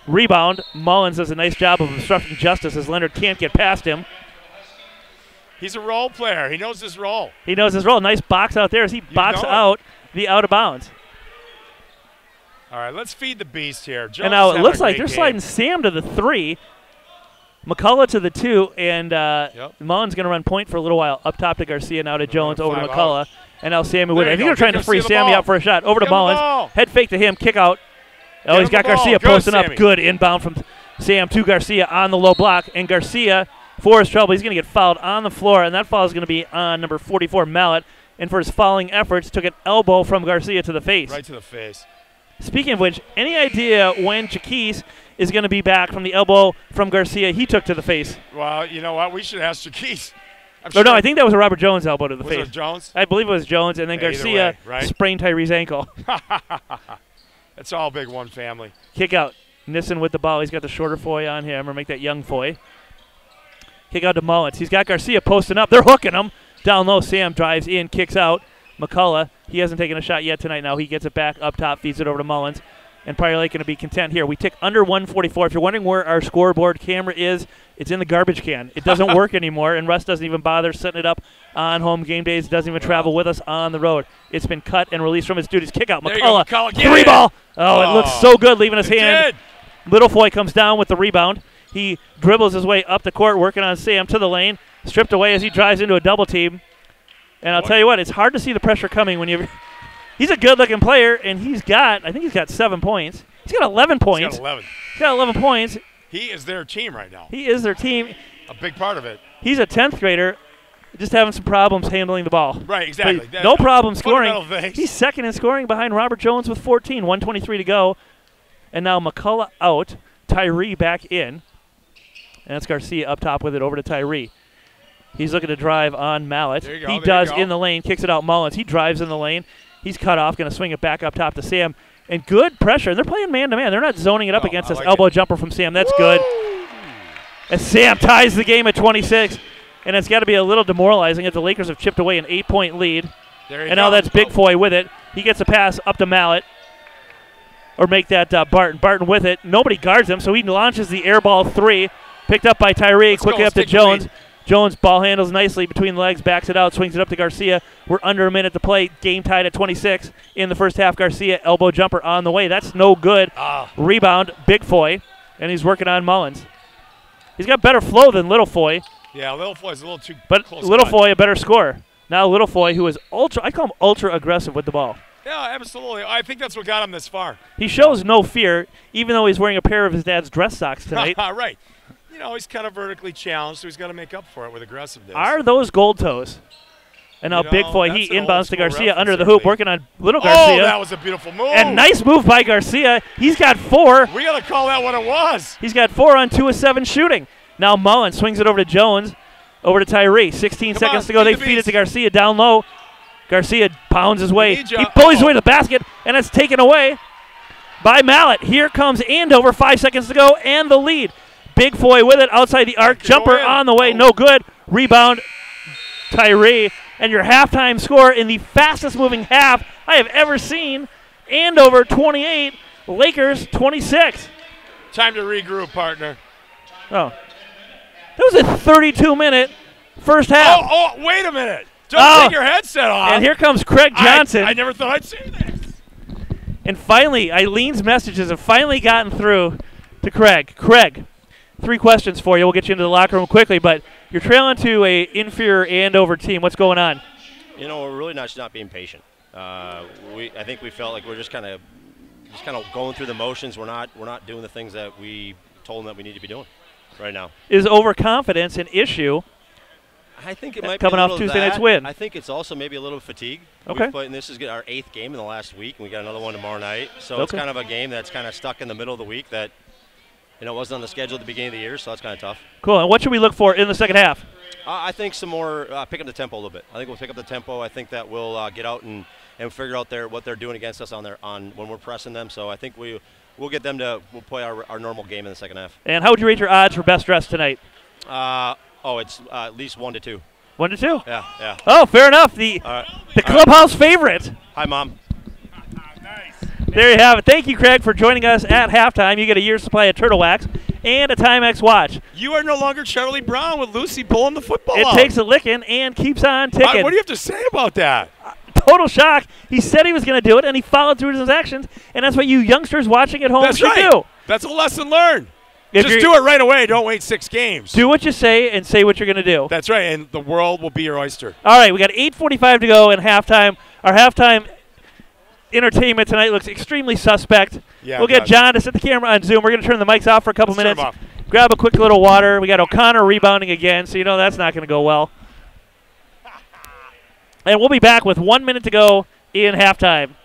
Rebound. Mullins does a nice job of obstructing justice as Leonard can't get past him. He's a role player. He knows his role. He knows his role. Nice box out there as he boxes out the out of bounds. All right, let's feed the beast here. Jones and now it looks like they're game. sliding Sam to the 3. McCullough to the 2, and Mullins going to run point for a little while. Up top to Garcia, now to Jones, over to McCullough. And now Sammy with it. I think they're trying to free Sammy out for a shot. Over to Mullins. Head fake to him, kick out. Oh, he's got Garcia posting up. Good inbound from Sam to Garcia on the low block. And Garcia, for his trouble, he's going to get fouled on the floor, and that foul is going to be on number 44, Mallet. And for his fouling efforts, took an elbow from Garcia to the face. Right to the face. Speaking of which, any idea when Jaquise is going to be back from the elbow from Garcia he took to the face? Well, you know what? We should ask Jaquise. No, I think that was a Robert Jones elbow to the face. Was it Jones? I believe it was Jones, and then Garcia sprained Tyree's ankle. It's all big one family. Kick out. Nissen with the ball. He's got the shorter Foy on him. Or make that young Foy. Kick out to Mullins. He's got Garcia posting up. They're hooking him. Down low, Sam drives in, kicks out. McCullough, he hasn't taken a shot yet tonight now. He gets it back up top, feeds it over to Mullins. And Prior Lake going to be content here. We tick under 144. If you're wondering where our scoreboard camera is, it's in the garbage can. It doesn't work anymore, and Russ doesn't even bother setting it up on home game days. Doesn't even travel with us on the road. It's been cut and released from his duties. Kick out, McCullough. 3-ball. Oh, it looks so good leaving his hand. Little Foy comes down with the rebound. He dribbles his way up the court, working on Sam to the lane. Stripped away as he drives into a double team. And I'll tell you what, it's hard to see the pressure coming when you. He's a good-looking player, and I think he's got 7 points. He's got 11 points. He's got 11. He's got 11 points. He is their team right now. He is their team. A big part of it. He's a 10th grader, just having some problems handling the ball. Right, exactly. No problem scoring. He's second in scoring behind Robert Jones with 14, 1:23 to go. And now McCullough out, Tyree back in. And that's Garcia up top with it over to Tyree. He's looking to drive on Mallet. He does in the lane, kicks it out Mullins. He drives in the lane. He's cut off, going to swing it back up top to Sam. And good pressure. They're playing man-to-man. They're not zoning it up against this elbow jumper from Sam. That's good. And Sam ties the game at 26. And it's got to be a little demoralizing if the Lakers have chipped away an 8-point lead. And now that's Big Foy with it. He gets a pass up to Mallet. Or make that Barton. Barton with it. Nobody guards him, so he launches the air ball 3. Picked up by Tyree. Quickly up to Jones. Jones ball handles nicely between the legs, backs it out, swings it up to Garcia. We're under a minute to play. Game tied at 26 in the first half. Garcia, elbow jumper on the way. That's no good. Rebound, Big Foy, and he's working on Mullins. He's got better flow than Little Foy. Yeah, Little Foy's a little too But close Little Foy, a better scorer. Now Little Foy, who is I call him ultra aggressive with the ball. Yeah, absolutely. I think that's what got him this far. He shows no fear, even though he's wearing a pair of his dad's dress socks tonight. Right. You know, he's kind of vertically challenged, so he's got to make up for it with aggressiveness. Are those gold toes? And now Big Foy, he inbounds to Garcia under the hoop, working on Little Garcia. Oh, that was a beautiful move. And nice move by Garcia. He's got 4. We got to call that what it was. He's got 4 on 2 of 7 shooting. Now Mullins swings it over to Jones, over to Tyree. 16 seconds to go. They feed it to Garcia down low. Garcia pounds his way. He pulls his way to the basket, and it's taken away by Mallet. Here comes Andover. 5 seconds to go, and the lead. Big Foy with it outside the arc. Jumper on the way. No good. Rebound, Tyree. And your halftime score in the fastest moving half I have ever seen. Andover 28, Lakers 26. Time to regroup, partner. Oh. That was a 32-minute first half. Oh, wait a minute. Don't take your headset off. And here comes Craig Johnson. I never thought I'd say this. And finally, Eileen's messages have finally gotten through to Craig. Craig, 3 questions for you. We'll get you into the locker room quickly, but you're trailing to a inferior Andover team. What's going on? You know, we're really not being patient. I think we felt like we're just kind of going through the motions. We're not doing the things that we told them that we need to be doing right now. Is overconfidence an issue I think it might coming be a off little Tuesday that. night's win. I think it's also maybe a little fatigue. Okay. We've played, and this is our 8th game in the last week, and we got another one tomorrow night. So it's kind of a game that's kind of stuck in the middle of the week that, wasn't on the schedule at the beginning of the year, so that's kind of tough. Cool. And what should we look for in the second half? I think some more pick up the tempo a little bit. I think we'll pick up the tempo. I think that we'll get out and figure out what they're doing against us on when we're pressing them. So I think we'll get them we'll play our normal game in the second half. And how would you rate your odds for best dressed tonight? It's at least 1 to 2. 1 to 2? Yeah. Oh, fair enough. The clubhouse favorite. Hi, Mom. Nice. There you have it. Thank you, Craig, for joining us at halftime. You get a year's supply of Turtle Wax and a Timex watch. You are no longer Charlie Brown with Lucy pulling the football It out. takes a licking and keeps on ticking. What do you have to say about that? Total shock. He said he was going to do it, and he followed through with his actions, and that's what you youngsters watching at home That's should right. do. That's a lesson learned. If Just do it right away. Don't wait 6 games. Do what you say and say what you're going to do. That's right, and the world will be your oyster. All right, we got 8:45 to go in halftime. Our halftime entertainment tonight looks extremely suspect. Yeah, we'll get John to set the camera on Zoom. We're going to turn the mics off for a couple Let's turn minutes. 'em off. Grab a quick little water. We got O'Connor rebounding again, so that's not going to go well. And we'll be back with 1 minute to go in halftime.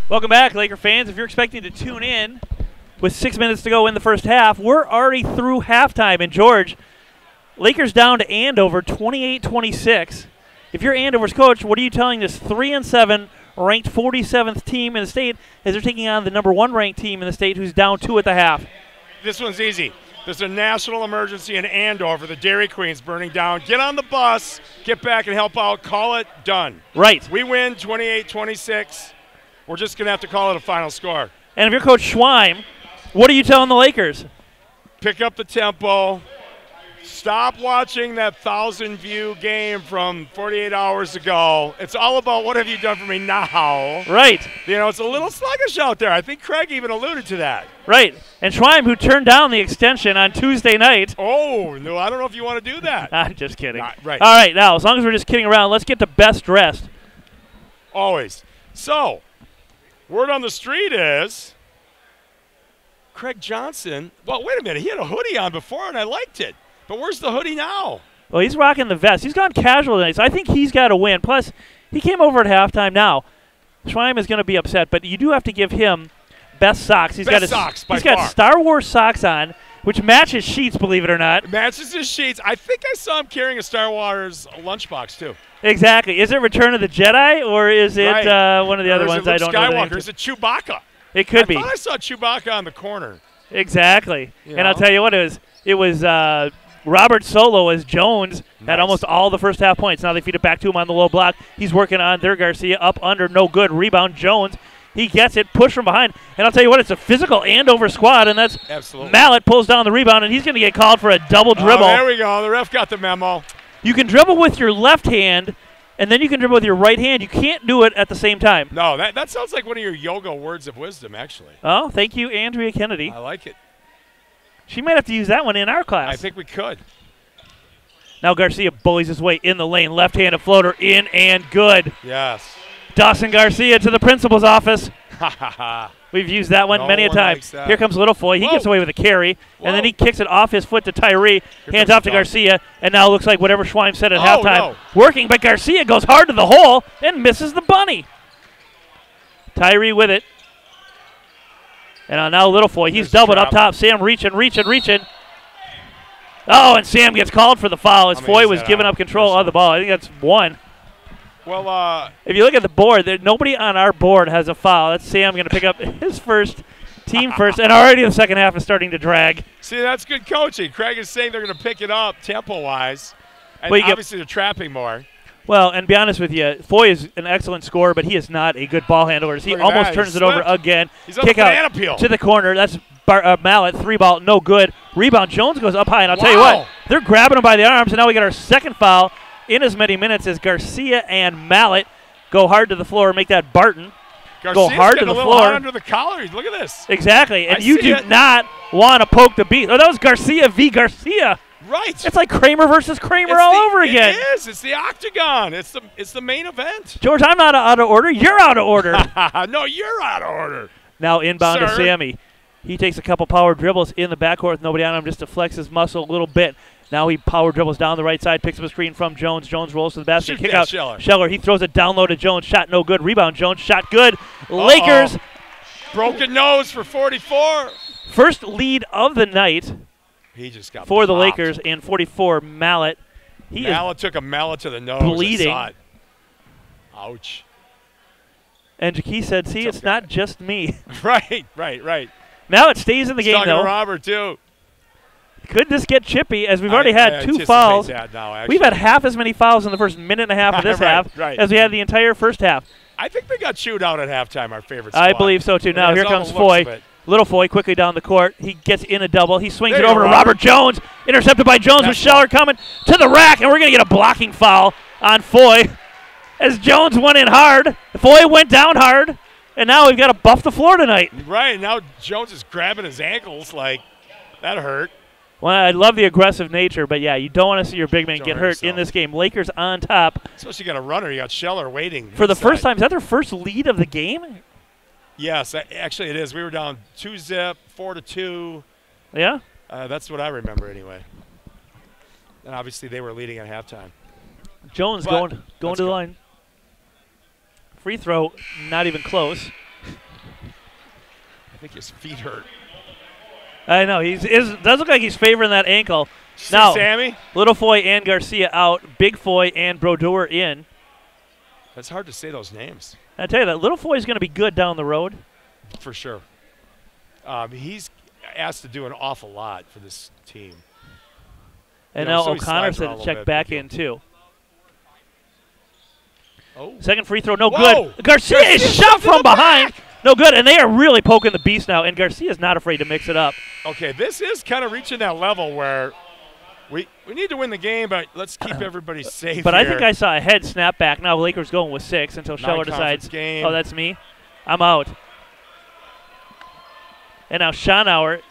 Welcome back, Laker fans. If you're expecting to tune in with 6 minutes to go in the first half, we're already through halftime. And, George, Lakers down to Andover 28-26. If you're Andover's coach, what are you telling this 3-7 ranked 47th team in the state as they're taking on the number 1 ranked team in the state who's down 2 at the half? This one's easy. There's a national emergency in Andover. The Dairy Queen's burning down. Get on the bus, get back and help out. Call it done. Right. We win 28-26. We're just going to have to call it a final score. And if you're Coach Schweim, what are you telling the Lakers? Pick up the tempo. Stop watching that 1,000-view game from 48 hours ago. It's all about what have you done for me now. Right. You know, it's a little sluggish out there. I think Craig even alluded to that. Right. And Schweim, who turned down the extension on Tuesday night. Oh, no, I don't know if you want to do that. I'm just kidding. Right. All right, now, as long as we're just kidding around, let's get the best dressed. Always. So, word on the street is Craig Johnson. Well, wait a minute. He had a hoodie on before, and I liked it. But where's the hoodie now? Well, he's rocking the vest. He's gone casual tonight, so I think he's got to win. Plus, he came over at halftime now. Schweim is going to be upset, but you do have to give him best socks. He's Best socks, by He's got far. Star Wars socks on, which matches sheets, believe it or not. It matches his sheets. I think I saw him carrying a Star Wars lunchbox, too. Exactly. Is it Return of the Jedi, or is it one of the other ones? I don't know. Skywalker. Is it Chewbacca? It could be. I thought I saw Chewbacca on the corner. Exactly. You And I'll know? tell you what it was Robert Solo as Jones had almost all the first half points. Now they feed it back to him on the low block. He's working on their Garcia up under, no good. Rebound, Jones. He gets it, push from behind. And I'll tell you what, it's a physical Andover squad, and that's Absolutely. Mallet pulls down the rebound, and he's going to get called for a double dribble. Oh, there we go. The ref got the memo. You can dribble with your left hand, and then you can dribble with your right hand. You can't do it at the same time. No, that sounds like one of your yoga words of wisdom, actually. Oh, thank you, Andrea Kennedy. I like it. She might have to use that one in our class. I think we could. Now Garcia bullies his way in the lane. Left-handed floater in and good. Yes. Dawson Garcia to the principal's office. Ha, ha, ha. We've used that one No many a one time. likes that. Here comes Littlefoy. He Whoa. gets away with a carry, and then Whoa. he kicks it off his foot to Tyree. Hands comes off the to dunk. Garcia, and now it looks like whatever Schweim said at Oh, halftime no. working, but Garcia goes hard to the hole and misses the bunny. Tyree with it. And now Littlefoy. He's There's doubled up trap. top. Sam reaching. Oh, and Sam gets called for the foul as How many Foy is was that giving on? up control of the ball. I think that's one. Well, If you look at the board, nobody on our board has a foul. That's Sam going to pick up his first, team first, and already the second half is starting to drag. see, that's good coaching. Craig is saying they're going to pick it up tempo-wise. And Well, you get- obviously they're trapping more. Well, and be honest with you, Foy is an excellent scorer, but he is not a good ball handler. He Look at almost that. turns He it over slipped. again. He's on Kick the banana out peel. to the corner. That's Mallet, 3-ball, no good. Rebound, Jones goes up high, and I'll tell you Wow. what, they're grabbing him by the arms, and now we got our second foul in as many minutes as Garcia and Mallet go hard to the floor, make that Barton. Garcia's hard to getting the a little floor. hot under the collar. Look at this. Exactly, and I you see do it. not want to poke the beat. Oh, that was Garcia v. Garcia. Right. It's like Kramer versus Kramer It's all the- over again. It is. It's the octagon. It's the main event. George, I'm not out of order. You're out of order. No, you're out of order. Now inbound to Sir. Sammy. He takes a couple power dribbles in the backcourt with nobody on him just to flex his muscle a little bit. Now he power dribbles down the right side, picks up a screen from Jones. Jones rolls to the basket. Shoot Kick that, out Scheller. Scheller. He throws it down low to Jones. Shot no good. Rebound Jones. Shot good. Lakers Broken nose for 44. first lead of the night He just got for the popped. Lakers and 44 Mallet. He Mallet took a mallet to the nose. bleeding. I saw it. Ouch. and Jaquez said, "See, Tough it's guy. not just me." Right. Mallet stays in the He's game talking to though. Robert, too. Could this get chippy? As we've already I had two anticipate fouls. that now, actually. We've had half as many fouls in the first minute and a half of this Right, half right. as we had the entire first half. I think they got chewed out at halftime, our favorite I squad. believe so too. Now It here has all comes the looks Foy. of it. Little Foy quickly down the court. He gets in a double. He swings There it you over go, to Robert Robert. Jones. Intercepted by Jones with That's Scheller coming to the rack, and we're going to get a blocking foul on Foy as Jones went in hard. Foy went down hard, and now we've got to buff the floor tonight. Right, now Jones is grabbing his ankles like that hurt. Well, I love the aggressive nature, but yeah, you don't want to see your big man Don't get hurt hurt in yourself. this game. Lakers on top Especially you got a runner. You got Scheller waiting. for the inside. first time. Is that their first lead of the game? Yes, actually it is. We were down 2-zip, 4-2. Yeah? That's what I remember anyway. And obviously they were leading at halftime. Jones But going let's to the go. line. Free throw, not even close. I think his feet hurt. I know. Does look like he's favoring that ankle. See Now, Sammy? Little Foy and Garcia out. Big Foy and Brodeur in. It's hard to say those names. I tell you that Little Foy is going to be good down the road. For sure. He's asked to do an awful lot for this team. And so now he O'Connor slides around said a to little check bit. back in, too. Oh. Second free throw, no Whoa! good. Garcia is shot from behind. No good, and they are really poking the beast now, and Garcia's not afraid to mix it up. Okay, this is kind of reaching that level where we need to win the game, but let's keep everybody safe But here. I think I saw a head snap back. Now Lakers going with 6 until Scheller Non-conference decides, game. oh, that's me. I'm out. And now Schonauer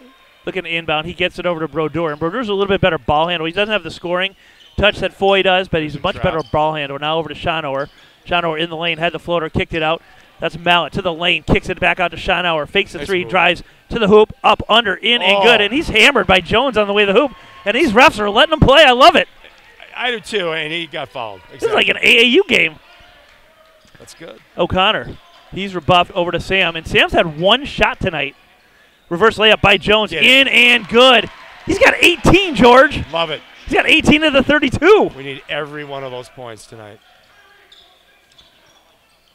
looking to inbound. He gets it over to Brodeur, and Brodeur's a little bit better ball handle. He doesn't have the scoring touch that Foy does, but he's a much better ball handler. Now over to Schonauer. Schonauer in the lane, had the floater, kicked it out. That's Mallet to the lane, kicks it back out to Schonauer, fakes the Nice three, move. drives to the hoop, up, under, in, and good. And he's hammered by Jones on the way to the hoop. And these refs are letting him play. I love it. I do too, and he got fouled. Exactly. This is like an AAU game. That's good. O'Connor, he's rebuffed over to Sam, and Sam's had one shot tonight. Reverse layup by Jones, in and good. He's got 18, George. Love it. He's got 18 of the 32. We need every one of those points tonight.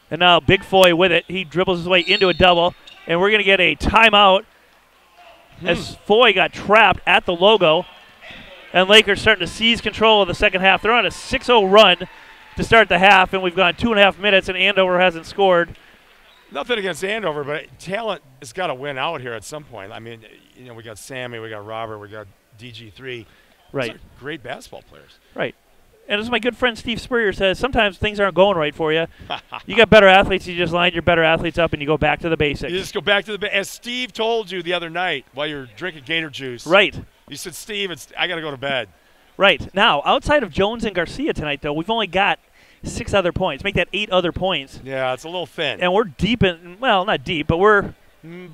And now Big Foy with it. He dribbles his way into a double, and we're going to get a timeout as Foy got trapped at the logo. And Lakers starting to seize control of the second half. They're on a 6-0 run to start the half, and we've gone 2.5 minutes, and Andover hasn't scored. Nothing against Andover, but talent has got to win out here at some point. I mean, we got Sammy, we got Robert, we got DG3. Right. Those are great basketball players. Right. And as my good friend Steve Spurrier says, sometimes things aren't going right for you. You got better athletes, you just line your better athletes up, and you go back to the basics. You just go back to as Steve told you the other night while you were drinking Gator juice. Right. You said, Steve, I got to go to bed. Right. Now, outside of Jones and Garcia tonight, though, we've only got 6 other points. Make that 8 other points. Yeah, it's a little thin. And we're deep in, well, not deep, but we're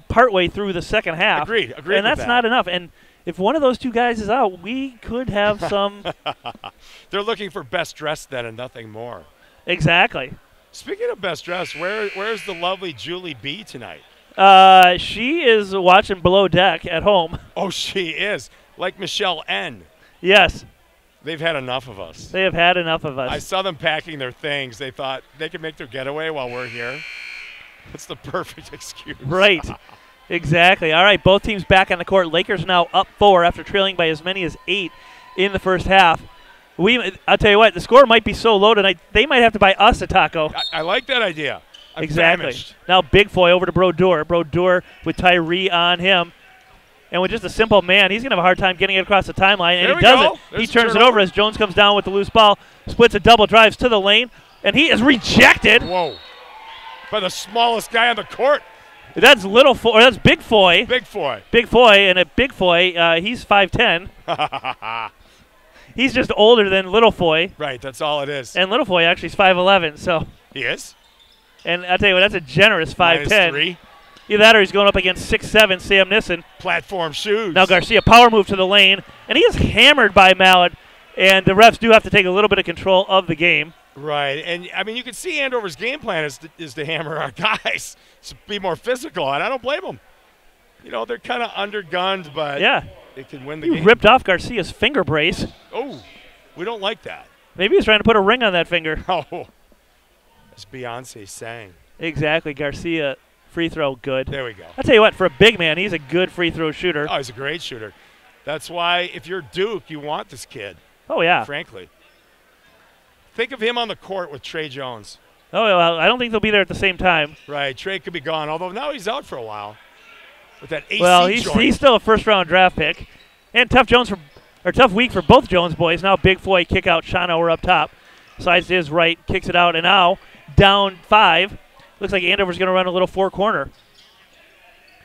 partway through the second half. Agreed. And that's not enough. And if one of those two guys is out, we could have some. They're looking for best dressed then and nothing more. Exactly. Speaking of best dressed, where's the lovely Julie B tonight? She is watching Below Deck at home. Oh, she is. Like Michelle N. Yes. They've had enough of us. They have had enough of us. I saw them packing their things. They thought they could make their getaway while we're here. That's the perfect excuse. Right. Exactly. All right, both teams back on the court. Lakers now up 4 after trailing by as many as 8 in the first half. I'll tell you what, the score might be so low tonight, they might have to buy us a taco. I like that idea. I'm exactly. famished. Now Big Foy over to Brodeur. Brodeur with Tyree on him. And with just a simple man, he's going to have a hard time getting it across the timeline. And he does it. He turns it over as Jones comes down with the loose ball, splits a double, drives to the lane, and he is rejected. Whoa. By the smallest guy on the court. That's Little Foy, or that's Big Foy. Big Foy. Big Foy, and at Big Foy, he's 5'10". He's just older than Little Foy. Right, that's all it is. And Little Foy actually is 5'11", so. He is? And I'll tell you what, that's a generous 5'10". -3. Either that or he's going up against 6'7", Sam Nissen. Platform shoes. Now Garcia, power move to the lane, and he is hammered by Mallet, and the refs do have to take a little bit of control of the game. Right, and I mean, you can see Andover's game plan is to hammer our guys, to be more physical, and I don't blame them. They're kind of undergunned, but yeah, they can win the he game. ripped off Garcia's finger brace. Oh, we don't like that. Maybe he's trying to put a ring on that finger. Oh, as Beyonce sang. Exactly, Garcia, free throw, good. There we go. I'll tell you what, for a big man, he's a good free throw shooter. Oh, he's a great shooter. That's why if you're Duke, you want this kid. Oh, yeah. Frankly. Think of him on the court with Trey Jones. Oh, well, I don't think they'll be there at the same time. Right, Trey could be gone, although now he's out for a while with that AC Well, joint. he's still a first-round draft pick. And tough week for both Jones boys. Now Big Foy kick out, Schonauer up top. Slides to his right, kicks it out, and now down 5. Looks like Andover's going to run a little 4-corner.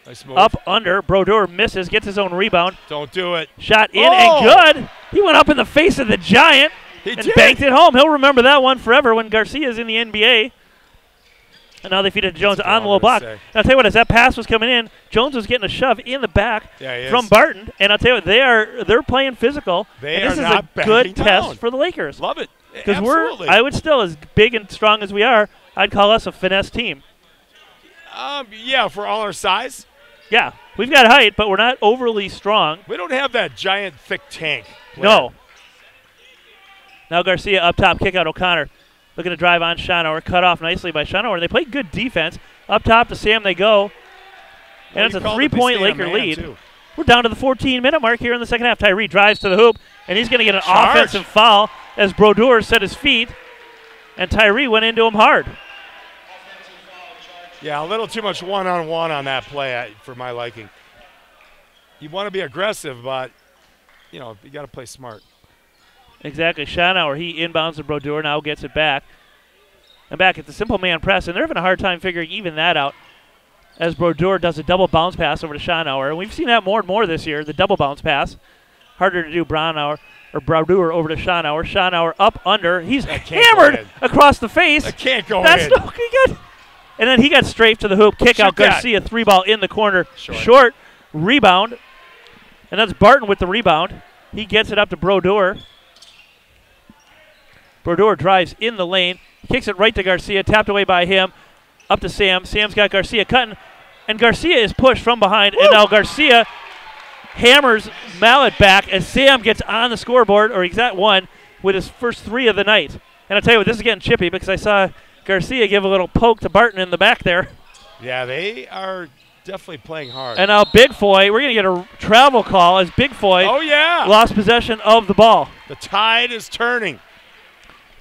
Nice move. Up, under, Brodeur misses, gets his own rebound. Don't do it. Shot in and good. He went up in the face of the Giant. He and did. banked it home. He'll remember that one forever when Garcia's in the NBA. And now they feed it to Jones on the low block. And I'll tell you what, as that pass was coming in, Jones was getting a shove in the back from Barton. And I'll tell you what, they're playing physical. They and this are is not a good backing test down. for the Lakers. Love it. Because Absolutely. I would still, as big and strong as we are, I'd call us a finesse team. Yeah, for all our size. Yeah, we've got height, but we're not overly strong. We don't have that giant, thick tank. No. Now Garcia up top, kick out O'Connor. Looking to drive on Schonauer. Cut off nicely by Schonauer. They play good defense. Up top to Sam they go. And it's a 3-point Laker lead. Too. We're down to the 14-minute mark here in the second half. Tyree drives to the hoop, and he's going to get an Charge. offensive foul as Brodeur set his feet, and Tyree went into him hard. Yeah, a little too much one-on-one on that play for my liking. You want to be aggressive, but, you got to play smart. Exactly. Schonauer, he inbounds to Brodeur, now gets it back. And back at the simple man press, and they're having a hard time figuring even that out as Brodeur does a double bounce pass over to Schonauer. And we've seen that more and more this year, the double bounce pass. Harder to do Brodeur over to Schonauer. Schonauer up under. He's hammered across the face. That can't go That's in. no good. And then he got straight to the hoop. Kick out Garcia, 3-ball in the corner. Short. Rebound. And that's Barton with the rebound. He gets it up to Brodeur. Brodeur drives in the lane. Kicks it right to Garcia. Tapped away by him. Up to Sam. Sam's got Garcia cutting. And Garcia is pushed from behind. Woo! And now Garcia hammers Mallet back as Sam gets on the scoreboard, or he's at one, with his first 3 of the night. And I'll tell you what, this is getting chippy because I saw Garcia give a little poke to Barton in the back there. Yeah, they are definitely playing hard. And now Big Foy, we're going to get a travel call as Big Foy lost possession of the ball. The tide is turning.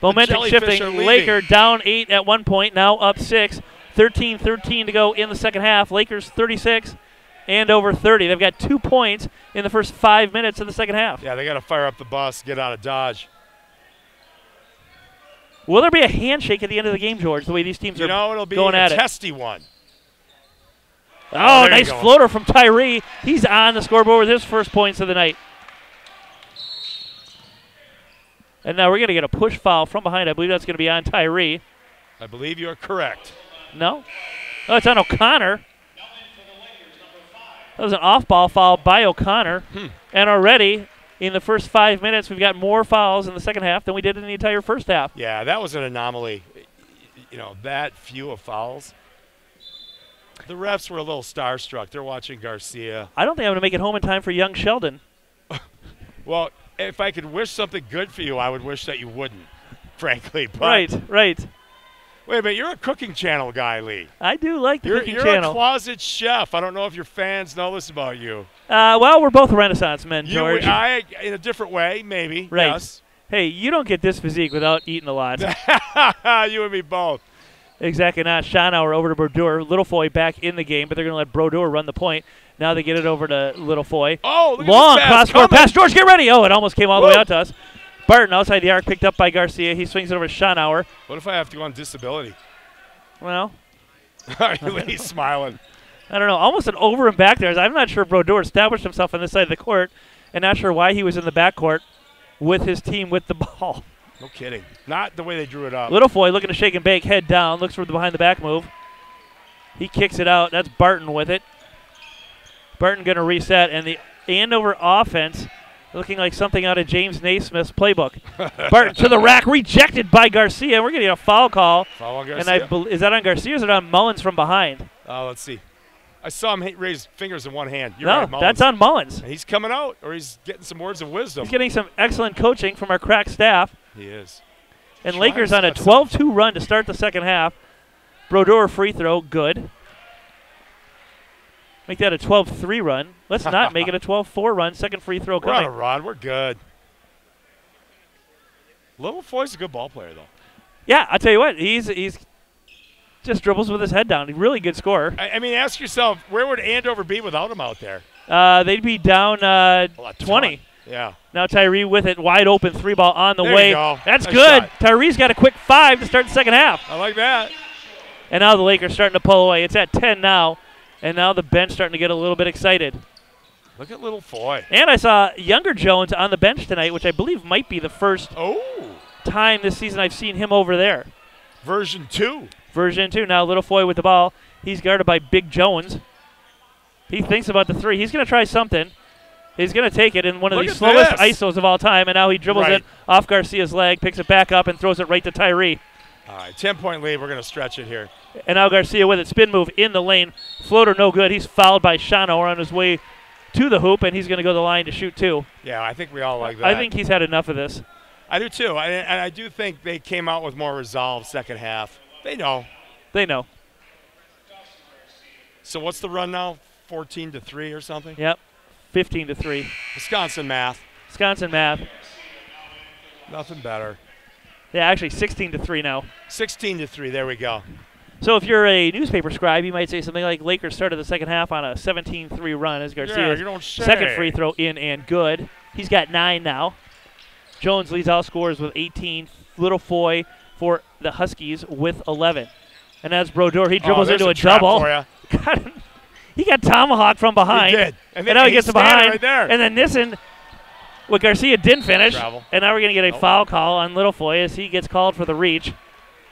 Momentum shifting. Laker down 8 at one point, now up 6. 13-13 to go in the second half. Lakers 36, Andover 30. They've got 2 points in the first 5 minutes of the second half. Yeah, they got to fire up the bus, get out of Dodge. Will there be a handshake at the end of the game, George, the way these teams are it'll be going at it? A testy one. Oh, nice floater from Tyree. He's on the scoreboard with his first points of the night. And now we're going to get a push foul from behind. I believe that's going to be on Tyree. I believe you are correct. No? Oh, it's on O'Connor. That was an off-ball foul by O'Connor. And already in the first 5 minutes, we've got more fouls in the second half than we did in the entire first half. Yeah, that was an anomaly. That few of fouls. The refs were a little starstruck. They're watching Garcia. I don't think I'm going to make it home in time for young Sheldon. Well, if I could wish something good for you, I would wish that you wouldn't, frankly. But Right. Wait a minute, you're a cooking channel guy, Lee. I do like the cooking channel. You're a closet chef. I don't know if your fans know this about you. Well, we're both Renaissance men, George. In a different way, maybe. Right. Yes. Hey, you don't get this physique without eating a lot. You and me both. Exactly not. Schonauer over to Brodeur. Little Foy back in the game, but they're going to let Brodeur run the point. Now they get it over to Little Foy. Oh, look long at this cross-court pass. George, get ready. Oh, it almost came all the way out to us. Barton outside the arc, picked up by Garcia. He swings it over to Schonauer. What if I have to go on disability? Well. He's smiling. I don't know. Almost an over and back there. I'm not sure if Brodeur established himself on this side of the court, and not sure why he was in the backcourt with his team with the ball. No kidding. Not the way they drew it up. Little Foy looking to shake and bake, head down, looks for the behind-the-back move. He kicks it out. That's Barton with it. Barton going to reset, and the Andover offense looking like something out of James Naismith's playbook. Barton to the rack, rejected by Garcia. We're going to get a foul call. Foul on Garcia. And is that on Garcia or is it on Mullins from behind? Let's see. I saw him raise fingers in one hand. You're no, right, Mullins. That's on Mullins. And he's coming out, or he's getting some words of wisdom. He's getting some excellent coaching from our crack staff. He is. And Lakers on a 12-2 run to start the second half. Brodeur free throw, good. Make that a 12-3 run. Let's not make it a 12-4 run. Second free throw coming. We're on a run. We're good. Little Foy's a good ball player, though. Yeah, I'll tell you what. He's just dribbles with his head down. He's a really good scorer. I mean, ask yourself, where would Andover be without him out there? They'd be down 20. Yeah. Now Tyree with it, wide open, 3-ball on the there way. You go. That's nice good. Shot. Tyree's got a quick 5 to start the second half. I like that. And now the Lakers starting to pull away. It's at 10 now. And now the bench starting to get a little bit excited. Look at Little Foy. And I saw younger Jones on the bench tonight, which I believe might be the first time this season I've seen him over there. Version 2. Version 2. Now Little Foy with the ball. He's guarded by Big Jones. He thinks about the 3. He's going to try something. He's going to take it in one of the slowest ISOs of all time, and now he dribbles it off Garcia's leg, picks it back up, and throws it right to Tyree. All right, 10-point lead. We're going to stretch it here. And now Garcia with it. Spin move in the lane. Floater no good. He's fouled by Schonauer on his way to the hoop, and he's going to go to the line to shoot two. Yeah, I think we all like that. I think he's had enough of this. I do too. And I do think they came out with more resolve second half. They know. They know. So what's the run now? 14-3 or something? Yep. 15-3. Wisconsin math. Wisconsin math. Nothing better. Yeah, actually 16-3 now. 16-3. There we go. So if you're a newspaper scribe, you might say something like Lakers started the second half on a 17-3 run as Garcia's second free throw in and good. He's got 9 now. Jones leads all scorers with 18. Little Foy for the Huskies with 11. And that's Brodeur. He dribbles into a double. He got tomahawked from behind. He did. And now he gets to behind. Right there. And then Nissen, what Garcia didn't finish. Travel. And now we're going to get a foul call on Little Foy as he gets called for the reach.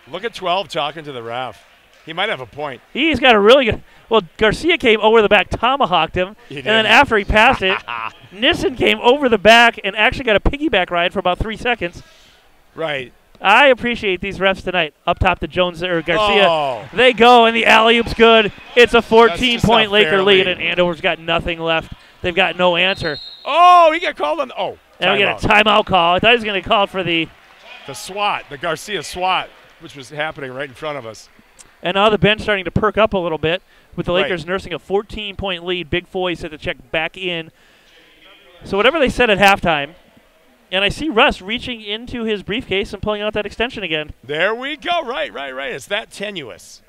Look at 12 talking to the ref. He might have a point. He's got a really good. Well, Garcia came over the back, tomahawked him, and then after he passed it, Nissen came over the back and actually got a piggyback ride for about 3 seconds. Right. I appreciate these refs tonight. Up top to Jones or Garcia. Oh. They go, and the alley-oop's good. It's a 14-point Laker lead, and Andover's got nothing left. They've got no answer. Oh, he got called on. Oh, and we get a timeout call. I thought he was going to call for the SWAT, the Garcia SWAT, which was happening right in front of us. And now the bench starting to perk up a little bit with the Lakers nursing a 14-point lead. Big Foy set to check back in. So whatever they said at halftime, and I see Russ reaching into his briefcase and pulling out that extension again. There we go. Right. It's that tenuous.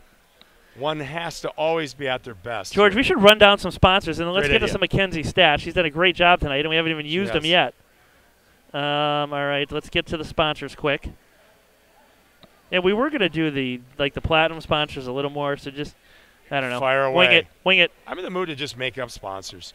One has to always be at their best. George, we should run down some sponsors, and then let's Great get idea. to some Mackenzie stats. She's done a great job tonight, and we haven't even used them yet. All right, let's get to the sponsors quick. And we were going to do the platinum sponsors a little more, so just, I don't know. Fire away. Wing it. I'm in the mood to just make up sponsors.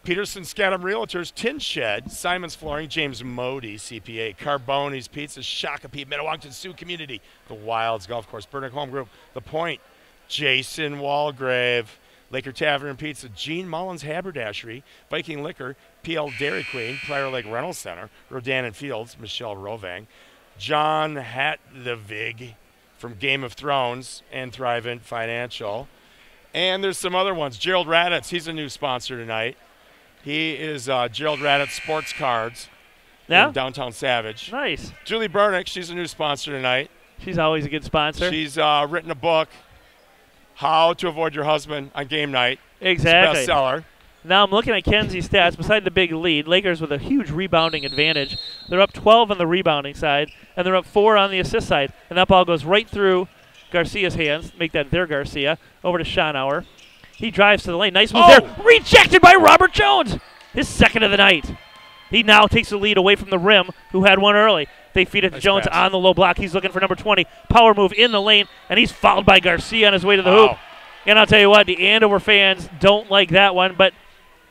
Peterson Scadam Realtors, Tin Shed, Simon's Flooring, James Modi, CPA, Carboni's Pizza, Shakopee, Minnewacan Sioux Community, The Wilds Golf Course, Burdick Home Group, The Point, Jason Walgrave, Laker Tavern and Pizza, Gene Mullins Haberdashery, Viking Liquor, PL Dairy Queen, Prior Lake Rental Center, Rodan and Fields, Michelle Rovang, John Hatlevig from Game of Thrones and Thrivent Financial. And there's some other ones. Gerald Raditz, he's a new sponsor tonight. He is Gerald Raditz Sports Cards in downtown Savage. Nice. Julie Bernick, she's a new sponsor tonight. She's always a good sponsor. She's written a book, How to Avoid Your Husband on Game Night. Exactly. It's a bestseller. Now I'm looking at Kenzie's stats. Beside the big lead, Lakers with a huge rebounding advantage. They're up 12 on the rebounding side, and they're up 4 on the assist side. And that ball goes right through Garcia's hands. Make that their Garcia. Over to Schonauer. He drives to the lane. Nice move there. Rejected by Robert Jones. His second of the night. He now takes the lead away from the rim, who had one early. They feed it to Jones on the low block. He's looking for number 20. Power move in the lane, and he's fouled by Garcia on his way to the hoop. And I'll tell you what, the Andover fans don't like that one, but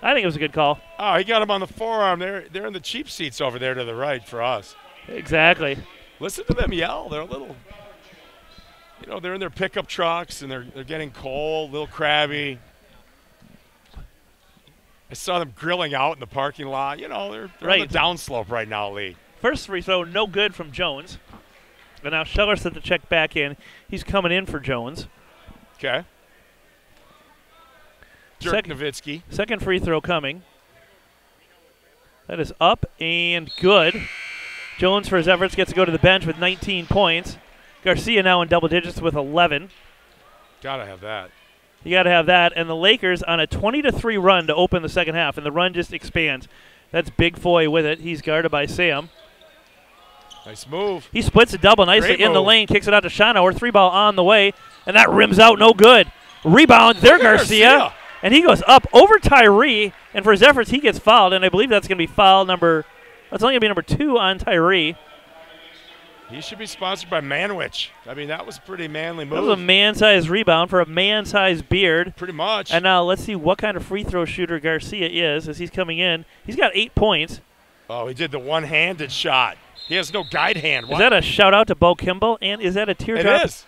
I think it was a good call. Oh, he got him on the forearm. They're in the cheap seats over there to the right for us. Exactly. Listen to them yell. They're a little, they're in their pickup trucks, and they're getting cold, a little crabby. I saw them grilling out in the parking lot. They're on the downslope right now, Lee. First free throw, no good from Jones. And now Scheller set the check back in. He's coming in for Jones. Okay. Dirk Nowitzki. Second free throw coming. That is up and good. Jones, for his efforts, gets to go to the bench with 19 points. Garcia now in double digits with 11. Gotta have that. You got to have that. And the Lakers on a 20-3 run to open the second half, and the run just expands. That's Big Foy with it. He's guarded by Sam. Nice move. He splits a double nicely in the lane, kicks it out to Schonauer. 3-ball on the way, and that rims out no good. Rebound, there Garcia. And he goes up over Tyree, and for his efforts, he gets fouled. And I believe that's going to be foul number – that's only going to be number 2 on Tyree. He should be sponsored by Manwich. I mean, that was a pretty manly move. That was a man-sized rebound for a man-sized beard. Pretty much. And now let's see what kind of free throw shooter Garcia is as he's coming in. He's got 8 points. Oh, he did the one-handed shot. He has no guide hand. Is that a shout-out to Bo Kimball? And is that a teardrop? It is.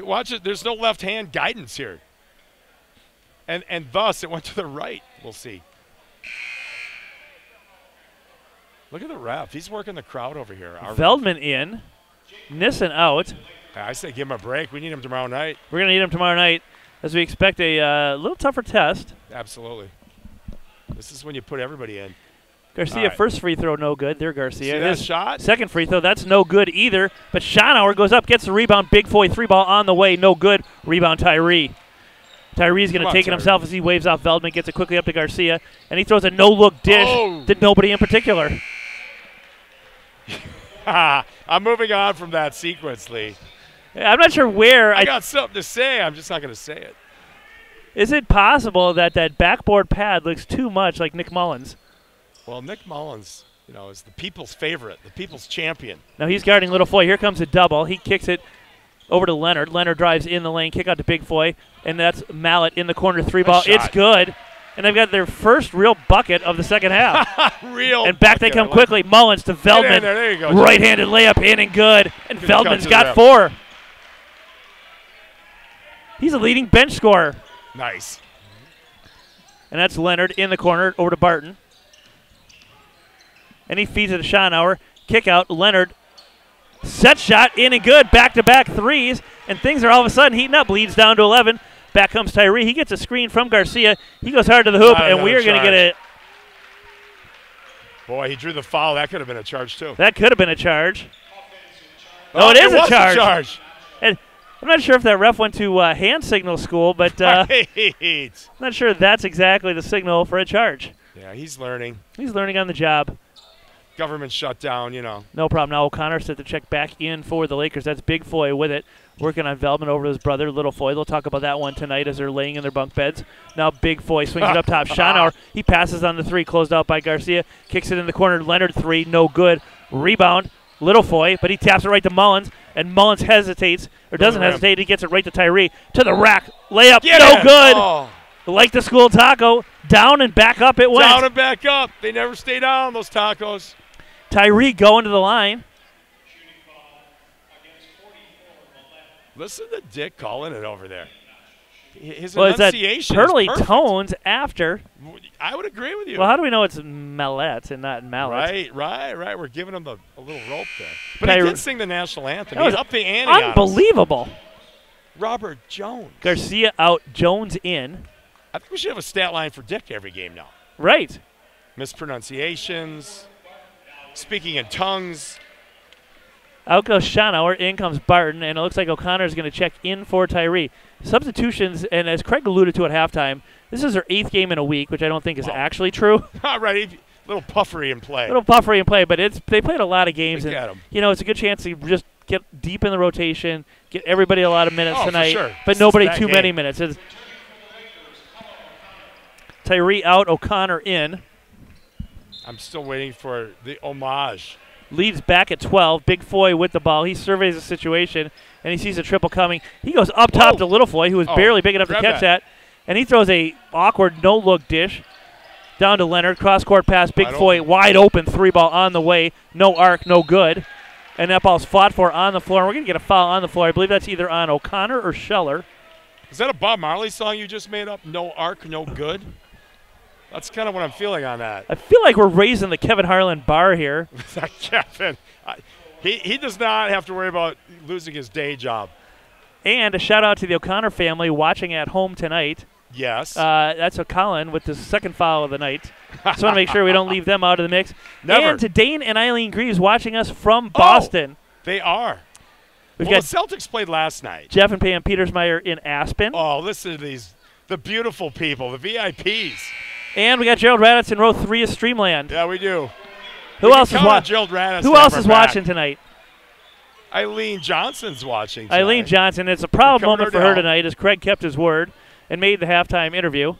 Watch it. There's no left-hand guidance here. And thus, it went to the right. We'll see. Look at the ref. He's working the crowd over here. Veldman in. Nissen out. I say give him a break. We need him tomorrow night. We're going to need him tomorrow night as we expect a little tougher test. Absolutely. This is when you put everybody in. Garcia, first free throw, no good. There, Garcia. See that shot? Second free throw, that's no good either. But Schonauer goes up, gets the rebound. Big Foy, 3-ball on the way, no good. Rebound, Tyree. Tyree's going to take it himself as he waves off Veldman, gets it quickly up to Garcia, and he throws a no-look dish to nobody in particular. I'm moving on from that sequence, Lee. I'm not sure where. I got something to say. I'm just not going to say it. Is it possible that that backboard pad looks too much like Nick Mullins? Well, Nick Mullins, is the people's favorite, the people's champion. Now he's guarding Little Foy. Here comes a double. He kicks it over to Leonard. Leonard drives in the lane, kick out to Big Foy, and that's Mallet in the corner, 3-ball. It's good. And they've got their first real bucket of the second half. And back they come quickly. Mullins to Veldman. There you go. Right-handed layup in and good. And Veldman's got 4. He's a leading bench scorer. Nice. And that's Leonard in the corner over to Barton. And he feeds it to Schonauer. Kick out. Leonard. Set shot in and good. Back-to-back threes. And things are all of a sudden heating up. Leads down to 11. Back comes Tyree. He gets a screen from Garcia. He goes hard to the hoop, and we are going to get it. Boy, he drew the foul. That could have been a charge, too. That could have been a charge. Oh, it is a charge. And I'm not sure if that ref went to hand signal school, but I'm not sure that's exactly the signal for a charge. Yeah, he's learning. He's learning on the job. Government shutdown, No problem. Now O'Connor set the check back in for the Lakers. That's Big Foy with it. Working on Veldman over to his brother, Little Foy. They'll talk about that one tonight as they're laying in their bunk beds. Now Big Foy swings it up top. Schonauer, he passes on the 3, closed out by Garcia. Kicks it in the corner. Leonard 3, no good. Rebound, Little Foy, but he taps it right to Mullins, and Mullins hesitates, or doesn't hesitate. He gets it right to Tyree. To the rack. Layup, no good. Oh. Like the school taco, down and back up it went. Down and back up. They never stay down, those tacos. Tyree going to the line. Listen to Dick calling it over there. His It's enunciation Turley is perfect. tones after. I would agree with you. Well, how do we know it's Mallet and not Mallet? Right. We're giving him a little rope there. But he did sing the national anthem. He upped the ante on us. Unbelievable. Robert Jones. Garcia out, Jones in. I think we should have a stat line for Dick every game now. Right. Mispronunciations, speaking in tongues. Out goes Schonauer, in comes Barton, and it looks like O'Connor is going to check in for Tyree. Substitutions, and as Craig alluded to at halftime, this is their 8th game in a week, which I don't think is actually true. All right, little puffery in play. But they played a lot of games, and it's a good chance to just get deep in the rotation, get everybody a lot of minutes tonight, for sure. But nobody too many minutes. Tyree out, O'Connor in. I'm still waiting for the homage. Leads back at 12. Big Foy with the ball. He surveys the situation, and he sees a triple coming. He goes up top to Little Foy, who was barely big enough to catch that. And he throws a awkward no-look dish down to Leonard. Cross-court pass. Big Foy wide open. 3-ball on the way. No arc, no good. And that ball's fought for on the floor. And we're going to get a foul on the floor. I believe that's either on O'Connor or Scheller. Is that a Bob Marley song you just made up? No arc, no good? That's kind of what I'm feeling on that. I feel like we're raising the Kevin Harlan bar here. Kevin, he does not have to worry about losing his day job. And a shout-out to the O'Connor family watching at home tonight. Yes. That's O'Colin with the second foul of the night. Just want to make sure we don't leave them out of the mix. Never. And to Dane and Eileen Greaves watching us from Boston. They are. We've got the Celtics played last night. Jeff and Pam Petersmeyer in Aspen. Oh, listen to the beautiful people, the VIPs. And we got Gerald Raditz in row 3 of Streamland. Yeah, we do. Who else is watching tonight? Eileen Johnson's watching tonight. Eileen Johnson. It's a proud moment for her tonight as Craig kept his word and made the halftime interview.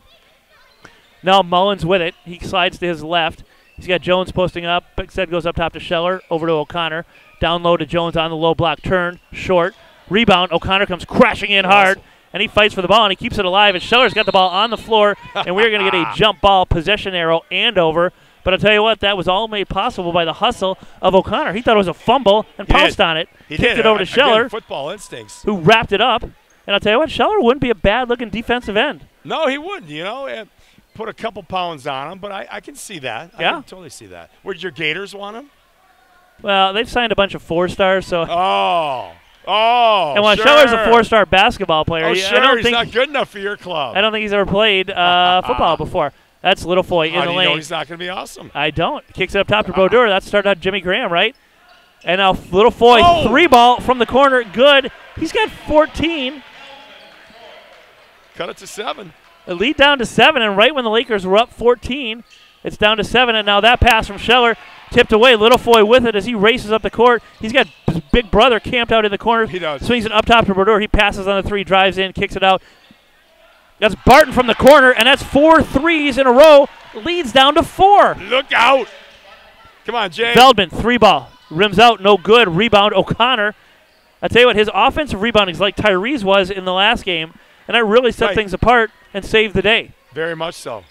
Now Mullins with it. He slides to his left. He's got Jones posting up. Big Said goes up top to Scheller. Over to O'Connor. Down low to Jones on the low block. Turn. Short. Rebound. O'Connor comes crashing in hard. And he fights for the ball, and he keeps it alive. And Scheller's got the ball on the floor, and we're going to get a jump ball possession arrow Andover. But I'll tell you what, that was all made possible by the hustle of O'Connor. He thought it was a fumble and pounced on it. Kicked it over to Scheller, football instincts, who wrapped it up. And I'll tell you what, Scheller wouldn't be a bad-looking defensive end. No, he wouldn't. Put a couple pounds on him, but I can see that. I can totally see that. Would your Gators want him? Well, they've signed a bunch of 4-stars, so. And while sure. Scheller's a 4-star basketball player, Oh, I sure, don't he's think not good enough for your club. I don't think he's ever played football before. That's Little Foy in How the do you lane. know he's not going to be awesome? I don't. Kicks it up top to Brodeur. That started out Jimmy Graham, right? And now Little Foy, 3-ball from the corner. Good. He's got 14. Cut it to 7. The lead down to 7, and right when the Lakers were up 14, it's down to 7. And now that pass from Scheller tipped away. Little Foy with it as he races up the court. He's got his big brother camped out in the corner. He does. Swings it up top to Brodeur. He passes on the 3, drives in, kicks it out. That's Barton from the corner, and that's 4 threes in a row. Leads down to 4. Look out. Come on, Jay. Feldman, 3-ball. Rims out, no good. Rebound, O'Connor. I tell you what, his offensive rebounding is like Tyrese was in the last game, and that really set things apart and saved the day. Very much so.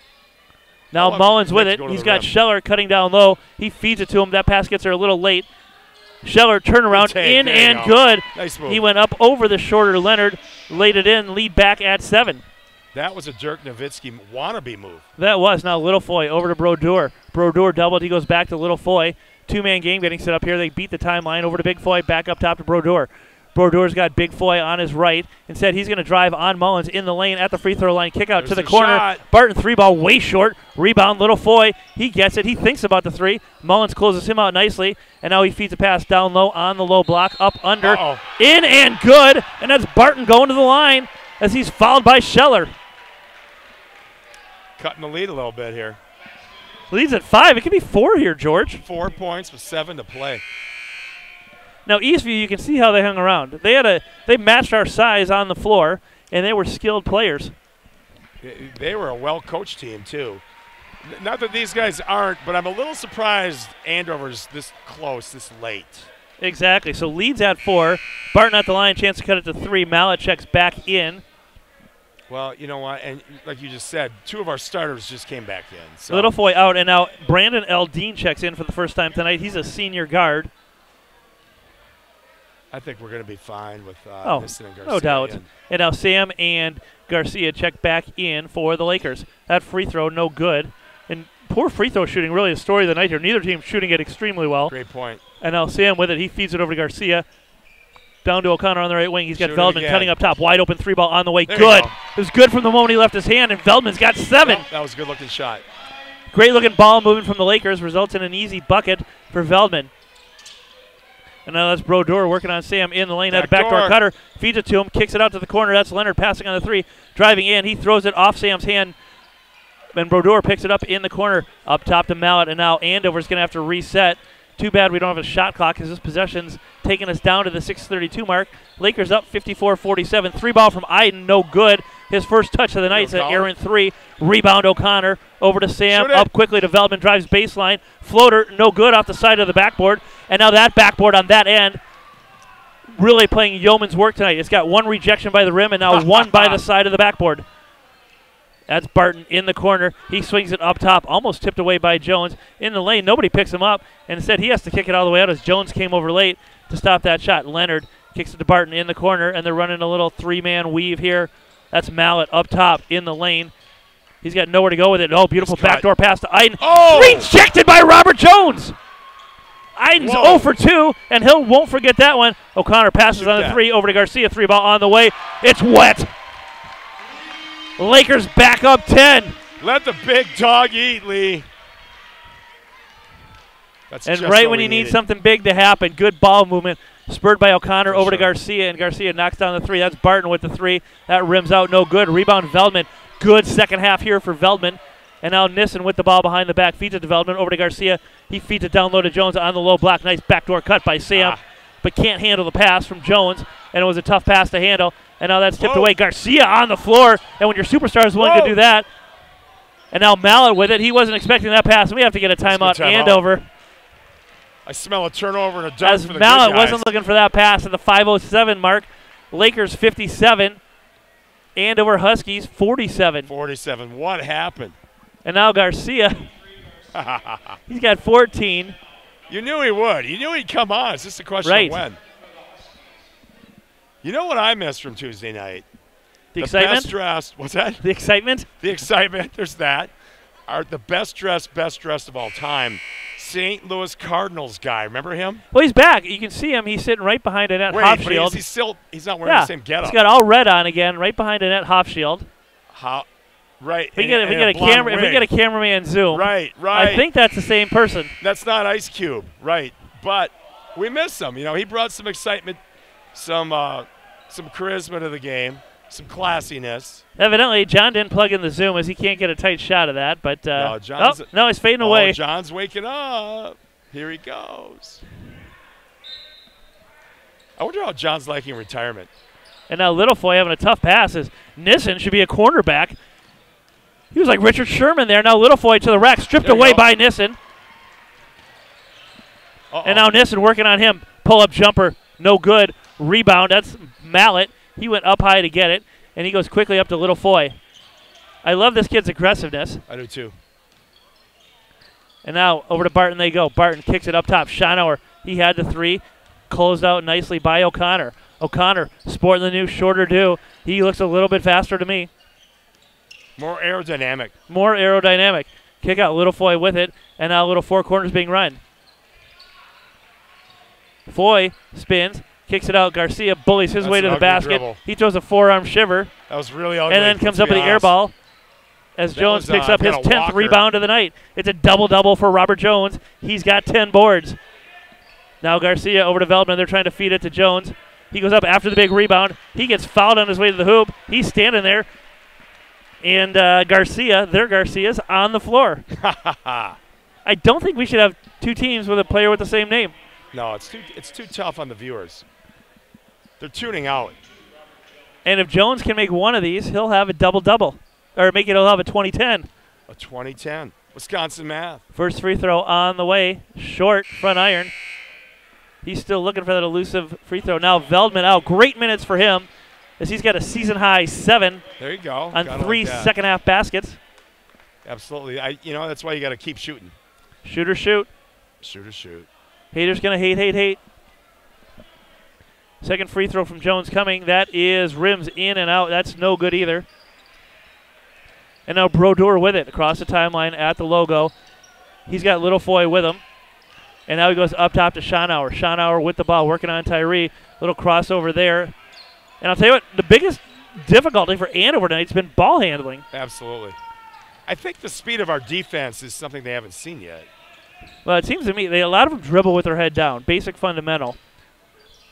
Now Mullins with it. He's got Scheller cutting down low. He feeds it to him. That pass gets there a little late. Scheller turnaround in and good. Nice move. He went up over the shorter Leonard, laid it in, lead back at 7. That was a Dirk Nowitzki wannabe move. That was. Now Little Foy over to Brodeur. Brodeur doubled. He goes back to Little Foy. 2-man game getting set up here. They beat the timeline over to Big Foy. Back up top to Brodeur. Brodeur's got Big Foy on his right. Instead, he's going to drive on Mullins in the lane at the free throw line. Kick out to the corner. Shot. Barton 3-ball way short. Rebound, Little Foy. He gets it. He thinks about the 3. Mullins closes him out nicely. And now he feeds a pass down low on the low block. Up under. In and good. And that's Barton going to the line as he's fouled by Scheller. Cutting the lead a little bit here. Leads at 5. It could be 4 here, George. 4 points with 7 to play. Now, Eastview, you can see how they hung around. They matched our size on the floor, and they were skilled players. They were a well-coached team, too. Not that these guys aren't, but I'm a little surprised Andover's this close, this late. Exactly. So leads at 4. Barton at the line, chance to cut it to 3. Mallet checks back in. Well, you know what, and like you just said, 2 of our starters just came back in. So. Little Foy out, and now Brandon Dean checks in for the first time tonight. He's a senior guard. I think we're going to be fine with Niston and Garcia. No doubt. And now Sam and Garcia check back in for the Lakers. That free throw, no good. And poor free throw shooting, really the story of the night here. Neither team shooting it extremely well. Great point. And now Sam with it. He feeds it over to Garcia. Down to O'Connor on the right wing. He's got Feldman cutting up top. Wide open 3-ball on the way. There Good. It was good from the moment he left his hand, and Feldman's got 7. Oh, that was a good-looking shot. Great-looking ball moving from the Lakers. Results in an easy bucket for Feldman. And now that's Brodeur working on Sam in the lane. At a backdoor cutter. Feeds it to him. Kicks it out to the corner. That's Leonard passing on the 3. Driving in. He throws it off Sam's hand. And Brodeur picks it up in the corner. Up top to Mallet. And now Andover's going to have to reset. Too bad we don't have a shot clock because this possession's taking us down to the 6:32 mark. Lakers up 54-47. 3-ball from Iden, no good. His first touch of the night is an errant 3. Rebound O'Connor over to Sam. Up quickly to Feldman. Drives baseline. Floater, no good off the side of the backboard. And now that backboard on that end really playing yeoman's work tonight. It's got 1 rejection by the rim and now 1 by the side of the backboard. That's Barton in the corner. He swings it up top, almost tipped away by Jones. In the lane, nobody picks him up, and instead he has to kick it all the way out as Jones came over late to stop that shot. Leonard kicks it to Barton in the corner, and they're running a little 3-man weave here. That's Mallet up top in the lane. He's got nowhere to go with it. Oh, beautiful backdoor pass to Iden. Oh! Rejected by Robert Jones! Iden's 0 for 2, and Hill won't forget that one. O'Connor passes on the 3 over to Garcia. 3-ball on the way. It's wet. Lakers back up 10. Let the big dog eat, Lee. That's and right when you need something big to happen, good ball movement. Spurred by O'Connor over to Garcia, and Garcia knocks down the 3. That's Barton with the 3. That rims out, no good. Rebound, Feldman. Good second half here for Feldman. And now Nissen with the ball behind the back. Feeds it to Feldman over to Garcia. He feeds it down low to Jones on the low block. Nice backdoor cut by Sam, but can't handle the pass from Jones. And it was a tough pass to handle. And now that's tipped away. Garcia on the floor. And when your superstar is willing to do that. And now Mallet with it. He wasn't expecting that pass. We have to get a timeout. Andover. I smell a turnover and a dunk for the Mallet good guys. wasn't looking for that pass at the 5:07 mark. Lakers 57. Andover Huskies 47. 47. What happened? And now Garcia. He's got 14. You knew he would. You knew he'd come on. It's just a question of when. You know what I missed from Tuesday night? The excitement? Best dressed. What's that? The excitement? The excitement. There's that. The best dressed of all time St. Louis Cardinals guy. Remember him? Well, he's back. You can see him. He's sitting right behind a net half Wait, shield. but he's not wearing the same getup. He's got all red on again, right behind a net half shield. Right. If we get a cameraman zoom. Right. I think that's the same person. That's not Ice Cube. Right. But we miss him. You know, he brought some excitement, some charisma to the game, some classiness. Evidently, John didn't plug in the zoom as he can't get a tight shot of that. But no, he's fading away. John's waking up. Here he goes. I wonder how John's liking retirement. And now Littlefoy having a tough pass as Nissen should be a cornerback. He was like Richard Sherman there. Now Littlefoy to the rack, stripped away by Nissen. And now Nissen working on him. Pull-up jumper, no good. Rebound, that's Mallet. He went up high to get it, and he goes quickly up to Littlefoy. I love this kid's aggressiveness. I do too. And now over to Barton they go. Barton kicks it up top. Schonauer, he had the three. Closed out nicely by O'Connor. O'Connor sporting the new shorter do. He looks a little bit faster to me. More aerodynamic. Kick out Littlefoy with it, and now little four corners being run. Foy spins, kicks it out. Garcia bullies his way to the basket. Dribble. He throws a forearm shiver. That was really ugly. And then comes up with the air ball as Jones picks up his 10th rebound of the night. It's a double-double for Robert Jones. He's got 10 boards. Now Garcia over to Veldman. They're trying to feed it to Jones. He goes up after the big rebound. He gets fouled on his way to the hoop. He's standing there. And Garcia's on the floor. I don't think we should have two teams with a player with the same name. No, it's too tough on the viewers. They're tuning out. And if Jones can make one of these, he'll have a double-double. Or he'll have a 20-10. A 20-10. Wisconsin math. First free throw on the way. Short, front iron. He's still looking for that elusive free throw. Now Veldman out. Great minutes for him as he's got a season-high 7. There you go. On 3 second-half baskets. Absolutely. That's why you got to keep shooting. Shoot or shoot. Shoot or shoot. Haters going to hate. Second free throw from Jones coming. That is rims in and out. That's no good either. And now Brodeur with it across the timeline at the logo. He's got Littlefoy with him. And now he goes up top to Schonauer. Schonauer with the ball, working on Tyree. Little crossover there. And I'll tell you what, the biggest difficulty for Andover tonight has been ball handling. Absolutely. I think the speed of our defense is something they haven't seen yet. Well, it seems to me a lot of them dribble with their head down. Basic fundamental.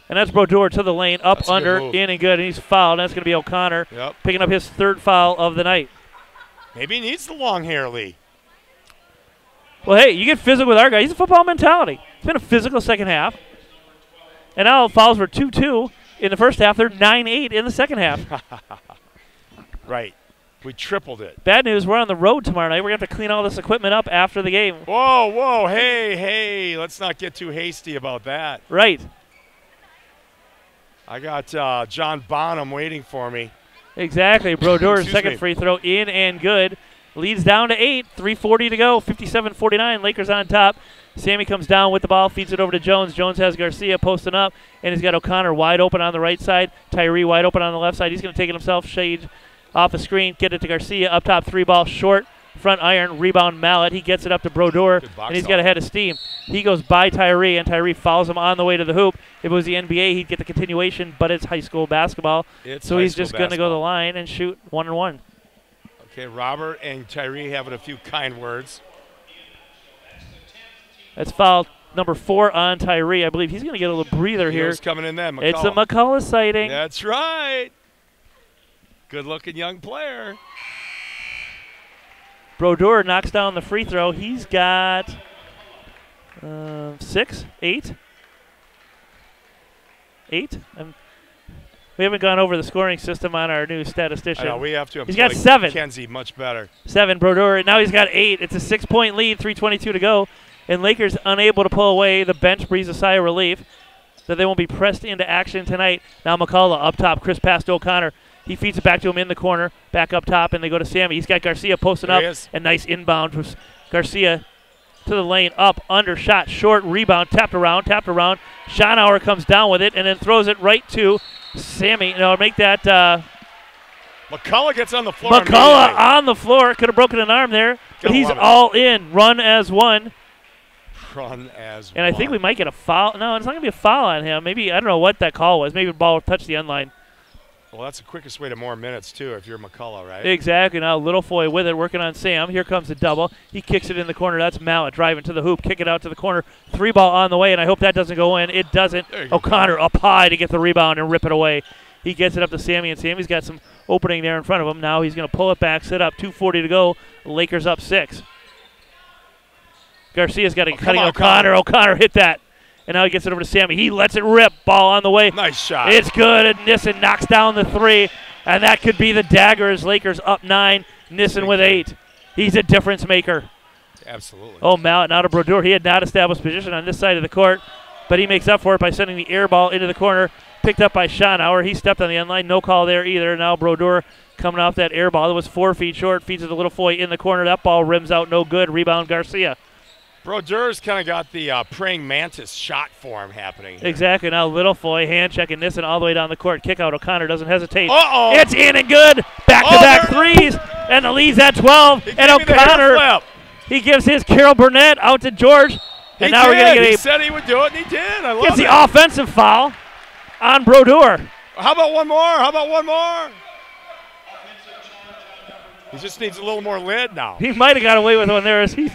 And that's Brodeur to the lane, up, under, in and good. And he's fouled. That's going to be O'Connor picking up his 3rd foul of the night. Maybe he needs the long hair, Lee. Well, hey, you get physical with our guy. He's a football mentality. It's been a physical second half. And now fouls were 2-2 in the first half. They're 9-8 in the second half. Right. We tripled it. Bad news, we're on the road tomorrow night. We're going to have to clean all this equipment up after the game. Whoa, hey, let's not get too hasty about that. Right. I got John Bonham waiting for me. Exactly. Brodeur's second free throw in and good. Leads down to 8. 3:40 to go. 57-49. Lakers on top. Sammy comes down with the ball, feeds it over to Jones. Jones has Garcia posting up, and he's got O'Connor wide open on the right side. Tyree wide open on the left side. He's going to take it himself. Shade off the screen. Get it to Garcia. Up top, 3 ball short. Front iron. Rebound Mallet. He gets it up to Brodeur, and he's got a head of steam. He goes by Tyree, and Tyree fouls him on the way to the hoop. If it was the NBA, he'd get the continuation, but it's high school basketball. So he's just going to go to the line and shoot 1-1. Okay, Robert and Tyree having a few kind words. That's foul number 4 on Tyree. I believe he's going to get a little breather here. He's coming in then, McCullough. It's a McCullough sighting. That's right. Good-looking young player. Brodeur knocks down the free throw. He's got 6, 8. 8? We haven't gone over the scoring system on our new statistician. I know, we have to. He's got 7. Kenzie, much better. 7, Brodeur. Now he's got 8. It's a 6-point lead, 3:22 to go. And Lakers unable to pull away. The bench breathes a sigh of relief that they won't be pressed into action tonight. Now McCullough up top. Chris pass to O'Connor. He feeds it back to him in the corner. Back up top, and they go to Sammy. He's got Garcia posting up. A nice inbound from Garcia to the lane. Up, under, shot, short, rebound, tapped around. Schonauer comes down with it and then throws it right to Sammy. Make that. McCullough gets on the floor. McCullough on the floor. Could have broken an arm there. But he's all in. Run as one. run as And I think we might get a foul. No, it's not going to be a foul on him. Maybe, I don't know what that call was. Maybe the ball touched the end line. Well, that's the quickest way to more minutes, too, if you're McCullough, right? Exactly. Now Littlefoy with it, working on Sam. Here comes the double. He kicks it in the corner. That's Mallet driving to the hoop, kick it out to the corner. 3-ball on the way, and I hope that doesn't go in. It doesn't. O'Connor up high to get the rebound and rip it away. He gets it up to Sammy, and Sammy's got some opening there in front of him. Now he's going to pull it back, sit up, 2:40 to go. Lakers up 6. Garcia's got a cutting O'Connor. O'Connor hit that. And now he gets it over to Sammy. He lets it rip. Ball on the way. Nice shot. It's good, and Nissen knocks down the 3. And that could be the dagger as Lakers up 9. Nissen with 8. He's a difference maker. Absolutely. Oh, Mallet now to Brodeur. He had not established position on this side of the court, but he makes up for it by sending the air ball into the corner. Picked up by Schonauer. He stepped on the end line. No call there either. Now Brodeur coming off that air ball. It was 4 feet short. Feeds it to Littlefoy in the corner. That ball rims out. No good. Rebound Garcia. Brodeur's kind of got the praying mantis shot form happening here. Exactly. Now Littlefoy hand checking Nissen all the way down the court. Kick out. O'Connor doesn't hesitate. Uh-oh. It's in and good. Back-to-back threes. And the lead's at 12. And O'Connor, he gives his Carol Burnett out to George. And now we're going to get He said he would do it, and he did. I love it. Gets the offensive foul on Brodeur. How about one more? He just needs a little more lid now. He might have got away with one there as his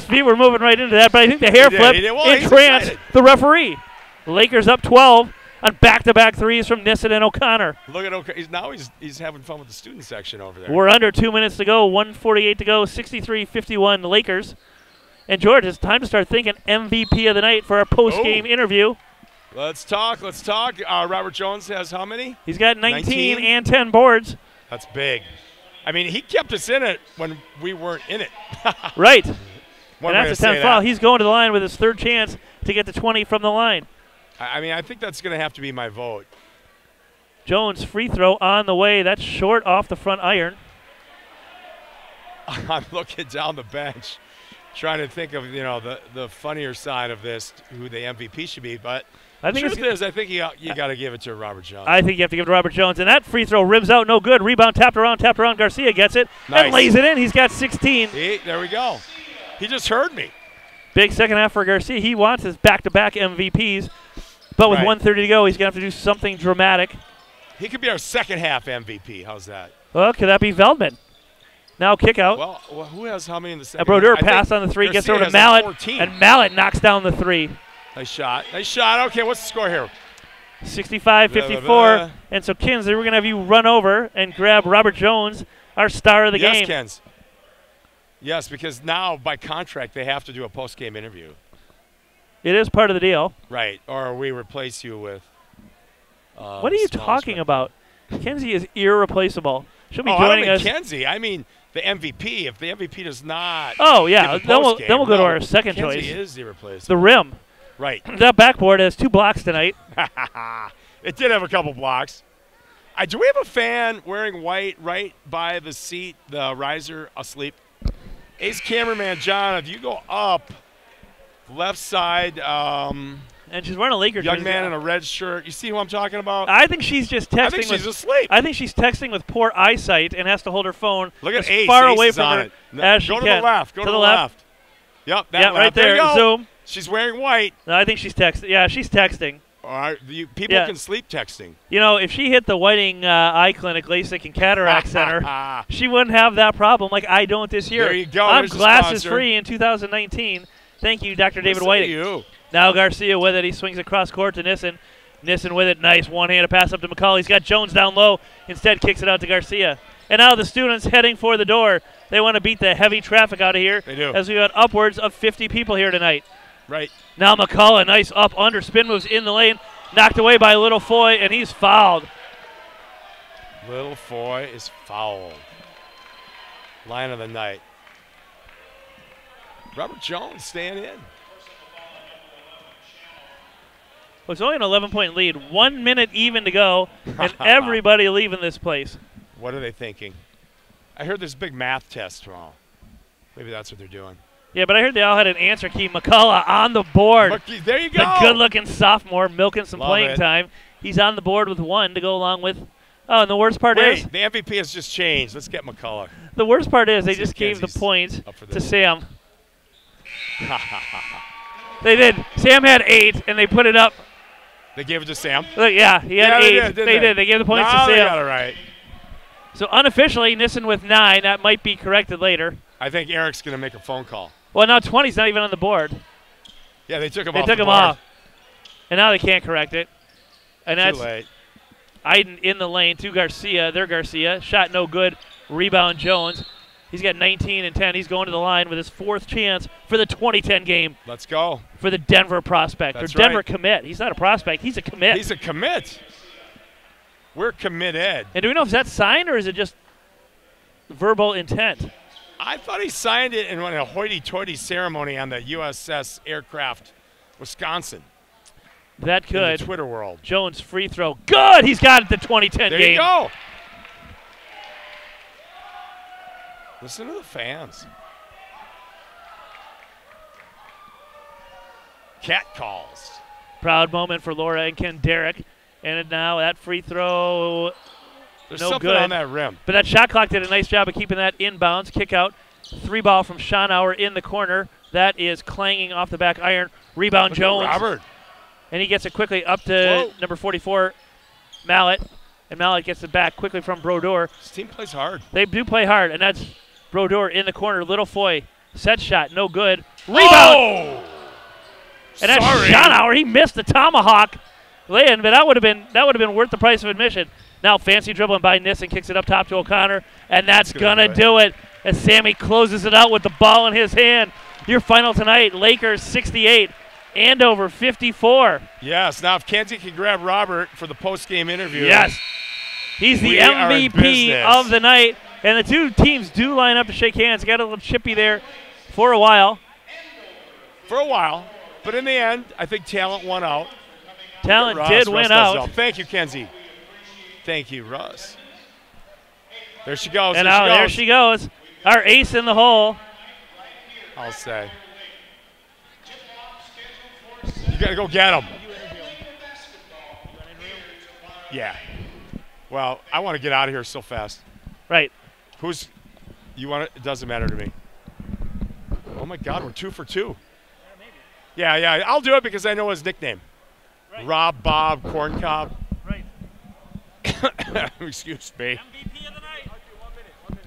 feet were moving right into that, but I think the hair flip entranced the referee. Lakers up 12 on back-to-back threes from Nissen and O'Connor. Look at O'Connor. He's having fun with the student section over there. We're under 2 minutes to go, 1:48 to go, 63-51 Lakers. And George, it's time to start thinking MVP of the night for our post-game interview. Let's talk. Robert Jones has how many? He's got 19 and 10 boards. That's big. I mean, he kept us in it when we weren't in it. Right. And that's a 10th foul. He's going to the line with his third chance to get to 20 from the line. I mean, I think that's going to have to be my vote. Jones free throw on the way. That's short off the front iron. I'm looking down the bench, trying to think of the funnier side of this, who the MVP should be. But the truth is, I think you got to give it to Robert Jones. I think you have to give it to Robert Jones. And that free throw rims out, no good. Rebound tapped around. Garcia gets it and lays it in. He's got 16. There we go. He just heard me. Big second half for Garcia. He wants his back-to-back MVPs. But with 1:30 to go, he's going to have to do something dramatic. He could be our second half MVP. How's that? Well, could that be Veldman? Now kick out. Well, who has how many in the second? Brodeur pass on the 3, gets over to Mallet, and Mallet knocks down the 3. Nice shot. Okay, what's the score here? 65-54. And so, Kinsley, we're going to have you run over and grab Robert Jones, our star of the game. Yes, Kens. Yes, because now, by contract, they have to do a post-game interview. It is part of the deal. Right, or we replace you with what are you talking about? Kenzie is irreplaceable. She'll be joining us. Kenzie, I mean the MVP. If the MVP does not then we'll go to our second choice. Kenzie is irreplaceable. The rim. Right. That backboard has 2 blocks tonight. It did have a couple blocks. Do we have a fan wearing white right by the seat, the riser, asleep? Ace cameraman John, if you go up left side, and she's wearing a Lakers young man in a red shirt. You see who I'm talking about? I think she's just texting. I think she's asleep. I think she's texting with poor eyesight and has to hold her phone as far away from her as she can. Go to the left. Go to the left. Yep, that right there. You go. Zoom. She's wearing white. No, I think she's texting. Yeah, she's texting. All right, people can sleep texting. You know, if she hit the Whiting Eye Clinic, LASIK, and Cataract Center, she wouldn't have that problem like I don't this year. There you go. I'm glasses free in 2019. Thank you, Dr. David Whiting. You. Now Garcia with it. He swings across court to Nissen. Nissen with it. Nice one-handed pass up to McCall. He's got Jones down low. Instead kicks it out to Garcia. And now the students heading for the door. They want to beat the heavy traffic out of here. They do. As we got upwards of 50 people here tonight. Right. Now McCall, a nice up under spin moves in the lane. Knocked away by Little Foy, and he's fouled. Little Foy is fouled. Line of the night. Robert Jones staying in. Well, it's only an 11-point lead. 1 minute even to go, and everybody leaving this place. What are they thinking? I heard there's a big math test tomorrow. Maybe that's what they're doing. Yeah, but I heard they all had an answer key. McCullough on the board. Look, there you go. The good-looking sophomore milking some playing time. He's on the board with 1 to go along with. Oh, and the worst part is the MVP has just changed. Let's get McCullough. The worst part is they just gave the point to Sam. They did. Sam had 8, and they put it up. They gave it to Sam? Look, yeah, he had 8. They did. They gave the points to No, Sam. they got it right. So unofficially, Nissen with 9. That might be corrected later. I think Eric's going to make a phone call. Well, now 20's not even on the board. Yeah, they took him They off took the him board. off. And now they can't correct it. And Too that's late. Iden in the lane to Garcia. They're Garcia. Shot no good. Rebound Jones. He's got 19 and 10. He's going to the line with his 4th chance for the 2010 game Let's go. for the Denver prospect. That's or Denver right. commit. He's not a prospect. He's a commit. He's a commit. We're committed. And do we know if that's signed or is it just verbal intent? I thought he signed it in a hoity-toity ceremony on the USS Aircraft, Wisconsin. That In the could. Twitter world. Jones free throw. Good. He's got it the 2010 There game. you go. Listen to the fans. Cat calls. Proud moment for Laura and Ken Derrick. And now that free throw, There's no something good. on that rim. But that shot clock did a nice job of keeping that inbounds. Kick out. 3 ball from Schonauer in the corner. That is clanging off the back iron. Rebound Look at Jones. Robert. And he gets it quickly up to Whoa. number 44, Mallet. And Mallet gets it back quickly from Brodeur. This team plays hard. They do play hard, and that's Brodeur in the corner. Little Foy, set shot, no good. Rebound! Oh! And that's Sorry. Schonauer. He missed the tomahawk lay-in, but that would have been worth the price of admission. Now fancy dribbling by Nissen, kicks it up top to O'Connor, and that's gonna do it. As Sammy closes it out with the ball in his hand. Your final tonight: Lakers 68, Andover 54. Yes. Now if Kenzie can grab Robert for the post-game interview. Yes, he's the We are in MVP business. of the night, and the two teams do line up to shake hands. Got a little chippy there for a while. For a while. But in the end, I think talent won out. Talent Russ, did Russ win does out. it all. Thank you, Kenzie. Thank you, Russ. There she goes. And there, now there she goes. Our ace in the hole. I'll say. You got to go get him. Yeah. Well, I want to get out of here so fast. Right. You want it? It doesn't matter to me. Oh, my God. We're 2 for 2. Yeah. I'll do it because I know his nickname. Right. Rob, Bob, Corncob. Right. Excuse me. MVP of the night.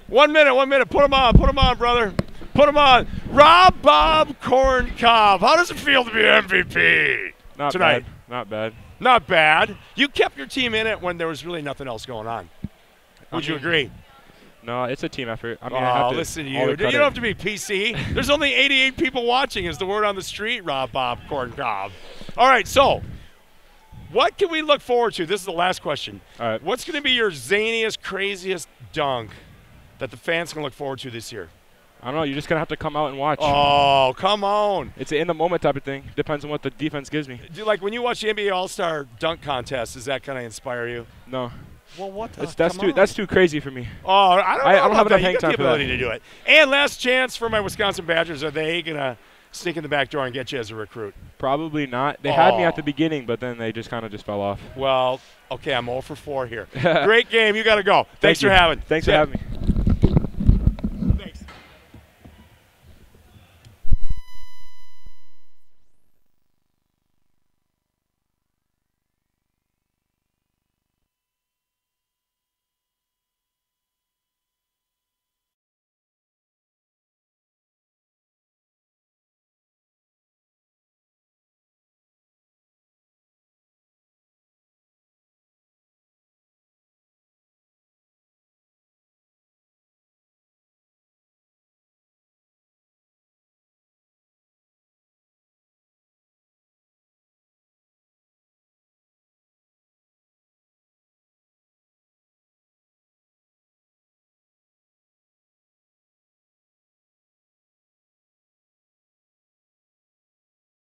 1 minute. Put him on, brother. Put him on. Rob, Bob, Corncob. How does it feel to be MVP Not tonight? bad. Not bad. Not bad. You kept your team in it when there was really nothing else going on. Would you agree? No, it's a team effort. I mean, I have to, listen to all you. the You credit- don't have to be PC. There's only 88 people watching is the word on the street, Rob, Bob, Corncob. All right, so what can we look forward to? This is the last question. All right. What's going to be your zaniest, craziest dunk that the fans can look forward to this year? I don't know. You're just going to have to come out and watch. Oh, come on. It's an in-the-moment type of thing. Depends on what the defense gives me. Like when you watch the NBA All-Star dunk contest, does that kind of inspire you? No. Well, what the That's too crazy for me. Oh, I don't know. I don't about have that. enough You hang got time the for that. ability to do it. And last chance for my Wisconsin Badgers. Are they going to sneak in the back door and get you as a recruit? Probably not. They had me at Oh. the beginning, but then they just kind of just fell off. Well, okay, I'm 0 for 4 here. Great game. You got to go. Thanks Thank for you. having. Thanks for Yeah. having me.